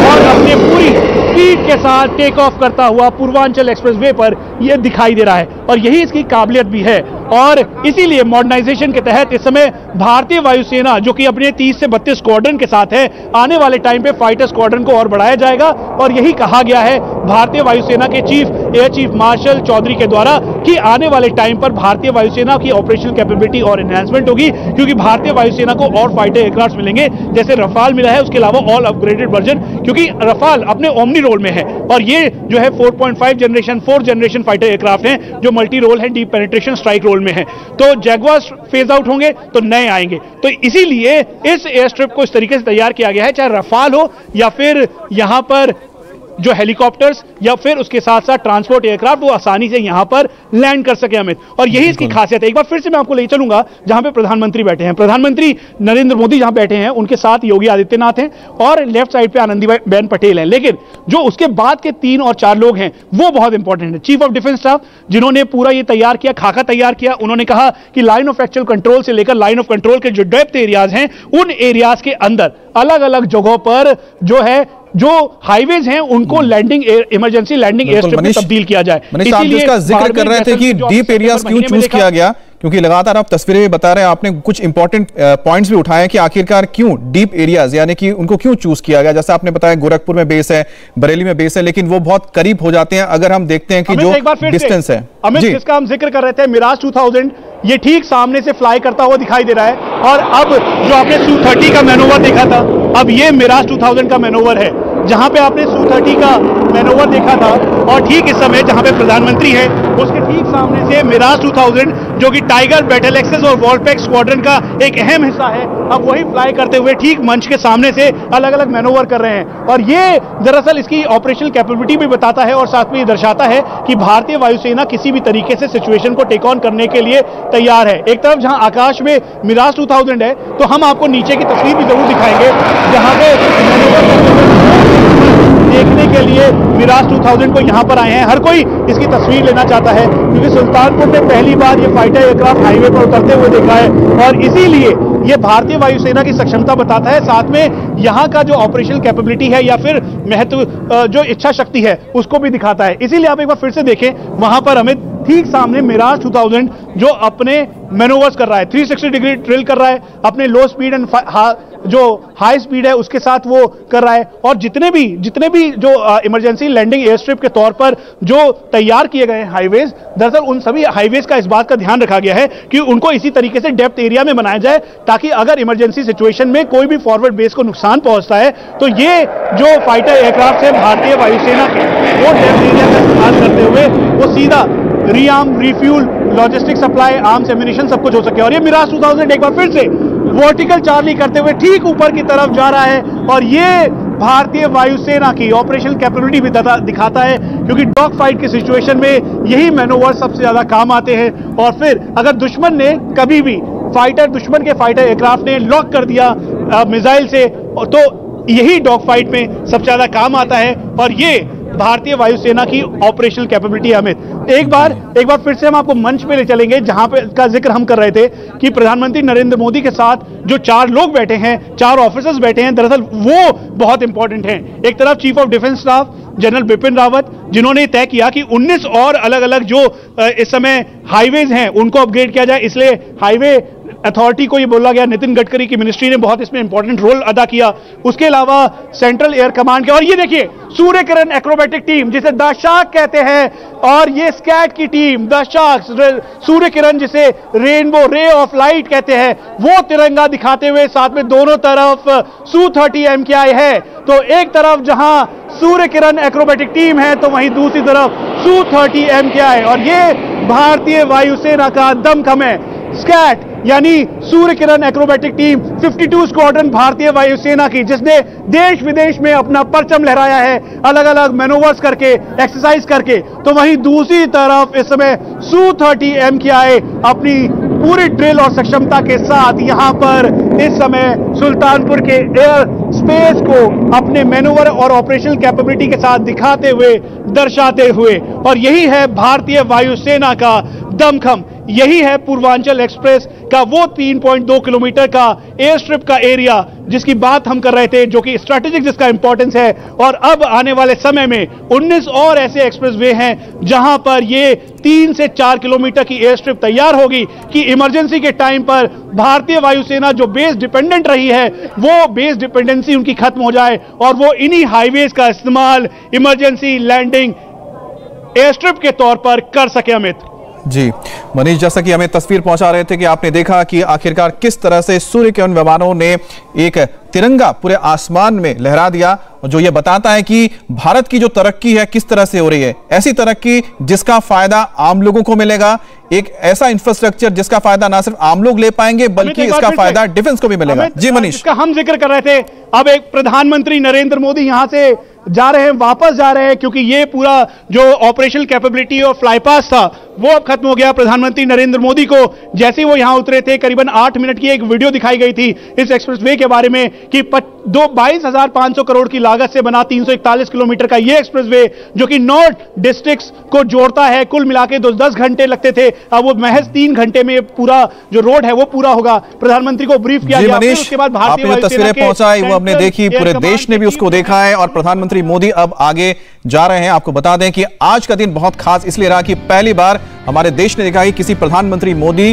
और अपने पूरी स्पीड के साथ टेक ऑफ करता हुआ पूर्वांचल एक्सप्रेसवे पर यह दिखाई दे रहा है। और यही इसकी काबिलियत भी है, और इसीलिए मॉडर्नाइजेशन के तहत इस समय भारतीय वायुसेना जो कि अपने 30 से 32 स्क्वाड्रन के साथ है, आने वाले टाइम पे फाइटर स्क्वाड्रन को और बढ़ाया जाएगा। और यही कहा गया है भारतीय वायुसेना के एयर चीफ मार्शल चौधरी के द्वारा कि आने वाले टाइम पर भारतीय वायुसेना की ऑपरेशनल कैपेबिलिटी और एनहांसमेंट होगी, क्योंकि भारतीय वायुसेना को और फाइटर एयरक्राफ्ट मिलेंगे, जैसे रफाल मिला है, उसके अलावा ऑल अपग्रेडेड वर्जन, क्योंकि रफाल अपने ओमनी रोल में है, और ये जो है 4.5 जनरेशन 4 जनरेशन फाइटर एयरक्राफ्ट हैं जो मल्टी रोल है, डीप पेनिट्रेशन स्ट्राइक रोल में है। तो जैगुआर्स फेज आउट होंगे तो नए आएंगे। तो इसीलिए इस एयर स्ट्रिप को इस तरीके से तैयार किया गया है, चाहे रफाल हो या फिर यहां पर जो हेलीकॉप्टर्स या फिर उसके साथ साथ ट्रांसपोर्ट एयरक्राफ्ट, वो आसानी से यहां पर लैंड कर सके अमित। और यही इसकी खासियत है। एक बार फिर से मैं आपको ले चलूंगा जहां पे प्रधानमंत्री बैठे हैं। प्रधानमंत्री नरेंद्र मोदी जहां बैठे हैं, उनके साथ योगी आदित्यनाथ हैं और लेफ्ट साइड पे आनंदीबेन पटेल हैं। लेकिन जो उसके बाद के 3 और 4 लोग हैं वो बहुत इंपॉर्टेंट है। चीफ ऑफ डिफेंस स्टाफ, जिन्होंने पूरा ये तैयार किया, खाका तैयार किया, उन्होंने कहा कि लाइन ऑफ एक्चुअल कंट्रोल से लेकर लाइन ऑफ कंट्रोल के जो डेप्थ एरियाज हैं, उन एरियाज के अंदर अलग अलग जगहों पर जो हाईवेज हैं उनको landing emergency landing air strip में तब्दील किया जाए। इसीलिए जिसका जिक्र कर रहे थे कि डीप एरियाज क्यों चूज किया गया, क्योंकि लगातार आप तस्वीरें में बता रहे हैं, आपने कुछ इंपॉर्टेंट पॉइंट्स भी उठाए कि आखिरकार क्यों डीप एरियाज, यानी कि उनको क्यों चूज किया गया। जैसे आपने बताया गोरखपुर में बेस है, बरेली में बेस है, लेकिन वो बहुत करीब हो जाते हैं अगर हम देखते हैं कि जो डिस्टेंस है। अमित, जिसका हम जिक्र कर रहे थे, मिराज 2000 ये ठीक सामने से फ्लाई करता हुआ दिखाई दे रहा है। और अब जो आपने Su-30 का मैनोवर देखा था, अब ये मिराज 2000 का मैनोवर है। जहां पे आपने Su-30 का मैनोवर देखा था, और ठीक इस समय जहां पे प्रधानमंत्री है, उसके ठीक सामने से मिराज 2000 जो कि टाइगर, बैटल एक्सेस और वॉल्पैक स्क्वाड्रन का एक अहम हिस्सा है, अब वही फ्लाई करते हुए ठीक मंच के सामने से अलग अलग मैनोवर कर रहे हैं। और ये दरअसल इसकी ऑपरेशनल कैपेबिलिटी भी बताता है, और साथ में ये दर्शाता है कि भारतीय वायुसेना किसी भी तरीके से सिचुएशन को टेक ऑन करने के लिए तैयार है। एक तरफ जहां आकाश में मिराज 2000 है, तो हम आपको नीचे की तस्वीर भी जरूर दिखाएंगे जहां पे देखने के लिए मिराज 2000 को यहां पर आए हैं। हर कोई इसकी तस्वीर लेना चाहता है, क्योंकि सुल्तानपुर में पहली बार ये फाइटर एयरक्राफ्ट हाईवे पर उतरते हुए देखा है, और इसीलिए ये भारतीय वायुसेना की सक्षमता बताता है। साथ में यहां का जो ऑपरेशनल कैपेबिलिटी है या फिर महत्व, जो इच्छा शक्ति है, उसको भी दिखाता है। इसीलिए आप एक बार फिर से देखें, वहां पर हमें ठीक सामने मिराज 2000 जो अपने मैनोवर्स कर रहा है, 360 डिग्री ड्रिल कर रहा है, अपने लो स्पीड एंड जो हाई स्पीड है उसके साथ वो कर रहा है। और जितने भी जो इमरजेंसी लैंडिंग एयर स्ट्रिप के तौर पर जो तैयार किए गए हैं हाईवेज, दरअसल उन सभी हाईवेज का इस बात का ध्यान रखा गया है कि उनको इसी तरीके से डेप्थ एरिया में बनाया जाए, ताकि अगर इमरजेंसी सिचुएशन में कोई भी फॉरवर्ड बेस को नुकसान पहुंचता है, तो ये जो फाइटर एयरक्राफ्ट है भारतीय वायुसेना के, वो डेप्थ एरिया का इस्तेमाल करते हुए वो सीधा rearm, refuel, logistic supply, arms, ammunition सब कुछ हो सके। और ये मिराज 2000 एक बार फिर से वर्टिकल चार्ली करते हुए ठीक ऊपर की तरफ जा रहा है, और ये भारतीय वायुसेना की ऑपरेशनल कैपेबिलिटी भी दिखाता है, क्योंकि डॉग फाइट की सिचुएशन में यही मैनोवर सबसे ज्यादा काम आते हैं। और फिर अगर दुश्मन ने कभी भी दुश्मन के फाइटर एयरक्राफ्ट ने लॉक कर दिया मिसाइल से, तो यही डॉग फाइट में सबसे ज्यादा काम आता है। और ये भारतीय वायुसेना की ऑपरेशनल कैपेबिलिटी। अमित, एक बार फिर से हम आपको मंच पे ले चलेंगे जहां पे का जिक्र हम कर रहे थे कि प्रधानमंत्री नरेंद्र मोदी के साथ जो 4 लोग बैठे हैं, 4 ऑफिसर्स बैठे हैं, दरअसल वो बहुत इंपॉर्टेंट हैं। एक तरफ chief of defence staff general Bipin Rawat, जिन्होंने तय किया कि 19 और अलग अलग जो इस समय हाईवेज हैं उनको अपग्रेड किया जाए, इसलिए हाईवे अथॉरिटी को ये बोला गया, नितिन गडकरी की मिनिस्ट्री ने बहुत इसमें इंपॉर्टेंट रोल अदा किया। उसके अलावा सेंट्रल एयर कमांड के, और ये देखिए सूर्य किरण एक्रोबैटिक टीम जिसे द शार्क कहते हैं, और ये स्कैट की team the shark Surya Kiran जिसे रेनबो रे ऑफ लाइट कहते हैं, वो तिरंगा दिखाते हुए साथ में दोनों तरफ Su-30 MKI है। तो एक तरफ जहां सूर्य किरण एक्रोबैटिक टीम है तो वहीं दूसरी तरफ Su-30 MKI, और ये भारतीय वायुसेना का दमखम है। स्कैट यानी Surya Kiran acrobatic team 52 squadron भारतीय वायुसेना की, जिसने देश विदेश में अपना परचम लहराया है अलग अलग मैनोवर्स करके, एक्सरसाइज करके। तो वहीं दूसरी तरफ इस समय Su-30 MKI अपनी पूरी ड्रिल और सक्षमता के साथ यहां पर इस समय सुल्तानपुर के एयर स्पेस को अपने मैनोवर और ऑपरेशनल कैपेबिलिटी के साथ दिखाते हुए, दर्शाते हुए, और यही है भारतीय वायुसेना का दमखम। यही है पूर्वांचल एक्सप्रेस का वो 3.2 किलोमीटर का एयर स्ट्रिप का एरिया जिसकी बात हम कर रहे थे, जो कि स्ट्रैटेजिक जिसका इंपॉर्टेंस है। और अब आने वाले समय में 19 और ऐसे एक्सप्रेसवे हैं जहां पर ये 3 से 4 किलोमीटर की एयर स्ट्रिप तैयार होगी कि इमरजेंसी के टाइम पर भारतीय वायुसेना जो बेस डिपेंडेंट रही है, वो बेस डिपेंडेंसी उनकी खत्म हो जाए और वो इन्हीं हाईवेज का इस्तेमाल इमरजेंसी लैंडिंग एयर स्ट्रिप के तौर पर कर सके। अमित जी, मनीष, जैसा कि हमें तस्वीर पहुंचा रहे थे कि आपने देखा कि आखिरकार किस तरह से सूर्य किरण विमानों ने एक तिरंगा पूरे आसमान में लहरा दिया, जो ये बताता है कि भारत की जो तरक्की है किस तरह से हो रही है। ऐसी तरक्की जिसका फायदा आम लोगों को मिलेगा, एक ऐसा इंफ्रास्ट्रक्चर जिसका फायदा ना सिर्फ आम लोग ले पाएंगे बल्कि इसका फायदा डिफेंस को भी मिलेगा। जी मनीष, इसका हम जिक्र कर रहे थे। अब एक प्रधानमंत्री नरेंद्र मोदी यहां से जा रहे हैं, वापस जा रहे हैं, क्योंकि ये पूरा जो ऑपरेशनल कैपेबिलिटी और फ्लाईपास था वो अब खत्म हो गया। प्रधानमंत्री नरेंद्र मोदी को जैसे ही वो यहां उतरे थे, करीबन 8 मिनट की एक वीडियो दिखाई गई थी इस एक्सप्रेसवे के बारे में कि 22,500 करोड़ की लागत से बना 341 किलोमीटर का ये एक्सप्रेसवे, जो कि 9 डिस्ट्रिक्ट्स को जोड़ता है, कुल मिला के 10 घंटे लगते थे, अब वो महज 3 घंटे में पूरा जो रोड है वो पूरा होगा। प्रधानमंत्री को ब्रीफ किया गया। उसके बाद भारतीय वायुसेना तस्वीरें पहुंचाई, वो हमने देखी, पूरे देश ने भी उसको देखा है, और प्रधानमंत्री मोदी अब आगे जा रहे हैं। आपको बता दें कि आज का दिन बहुत खास इसलिए रहा कि पहली बार हमारे देश ने देखा कि किसी प्रधानमंत्री मोदी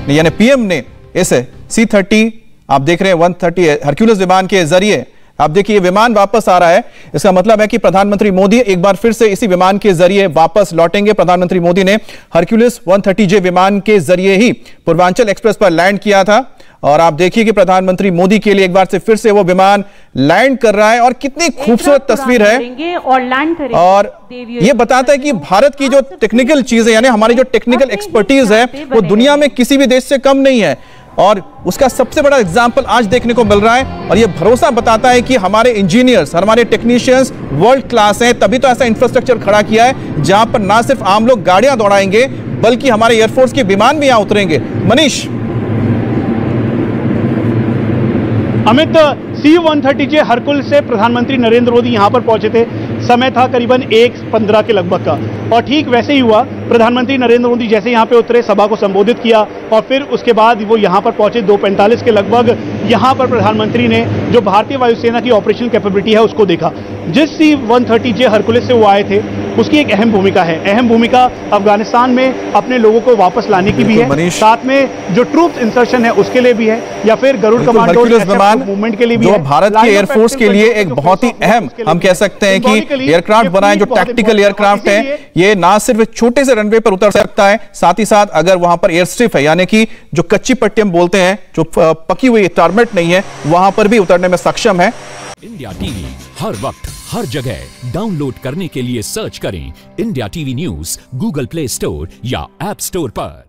यानी पीएम ने इस C-30, आप देख रहे हैं 130 हरक्यूलिस विमान के जरिए, आप देखिए ये विमान वापस आ रहा है। इसका मतलब है कि प्रधानमंत्री मोदी एक बार फिर से इसी विमान के जरिए वापस लौटेंगे। प्रधानमंत्री मोदी ने हरक्यूलिस 130J विमान के जरिए ही पूर्वांचल एक्सप्रेस पर लैंड किया था, और आप देखिए कि प्रधानमंत्री मोदी के लिए एक बार से फिर से वो विमान लैंड कर रहा है, और कितनी खूबसूरत तस्वीर है। और ये बताता है कि भारत की जो टेक्निकल चीजें यानी हमारी जो टेक्निकल एक्सपर्टीज है वो दुनिया में किसी भी देश से कम नहीं है, और उसका सबसे बड़ा एग्जाम्पल आज देखने को मिल रहा है। और ये भरोसा बताता है कि हमारे इंजीनियर्स, हमारे टेक्नीशियंस वर्ल्ड क्लास हैं, तभी तो ऐसा इंफ्रास्ट्रक्चर खड़ा किया है जहां पर ना सिर्फ आम लोग गाड़ियां दौड़ाएंगे बल्कि हमारे एयरफोर्स के विमान भी यहां उतरेंगे। मनीष, अमित, C-130J हरकुल से प्रधानमंत्री नरेंद्र मोदी यहां पर पहुंचे थे, समय था करीबन 1:15 के लगभग का, और ठीक वैसे ही हुआ। प्रधानमंत्री नरेंद्र मोदी जैसे यहां पे उतरे, सभा को संबोधित किया, और फिर उसके बाद वो यहां पर पहुंचे 2:45 के लगभग। यहां पर प्रधानमंत्री ने जो भारतीय वायुसेना की ऑपरेशनल कैपेबिलिटी है उसको देखा। जिस C-130J हरकुलिस से वो आए थे उसकी एक अहम भूमिका है। अहम भूमिका अफगानिस्तान में अपने लोगों को वापस लाने की भी है, साथ में जो ट्रूप्स इंसर्शन है उसके लिए भी है, या फिर गरुड़ कमांडो मूवमेंट के लिए भी जो है। भारत की एयरफोर्स के लिए एक बहुत ही अहम, हम कह सकते हैं कि एयरक्राफ्ट बनाए, जो टैक्टिकल एयरक्राफ्ट है, ये ना सिर्फ छोटे से रनवे पर उतर सकता है, साथ ही साथ अगर वहां पर एयर स्ट्रिप है यानी कि जो कच्ची पट्टी हम बोलते हैं, जो पकी हुई टारमेट नहीं है, वहां पर भी उतरने में सक्षम है। इंडिया टीवी हर वक्त हर जगह डाउनलोड करने के लिए सर्च करें India TV news Google play store या ऐप स्टोर पर।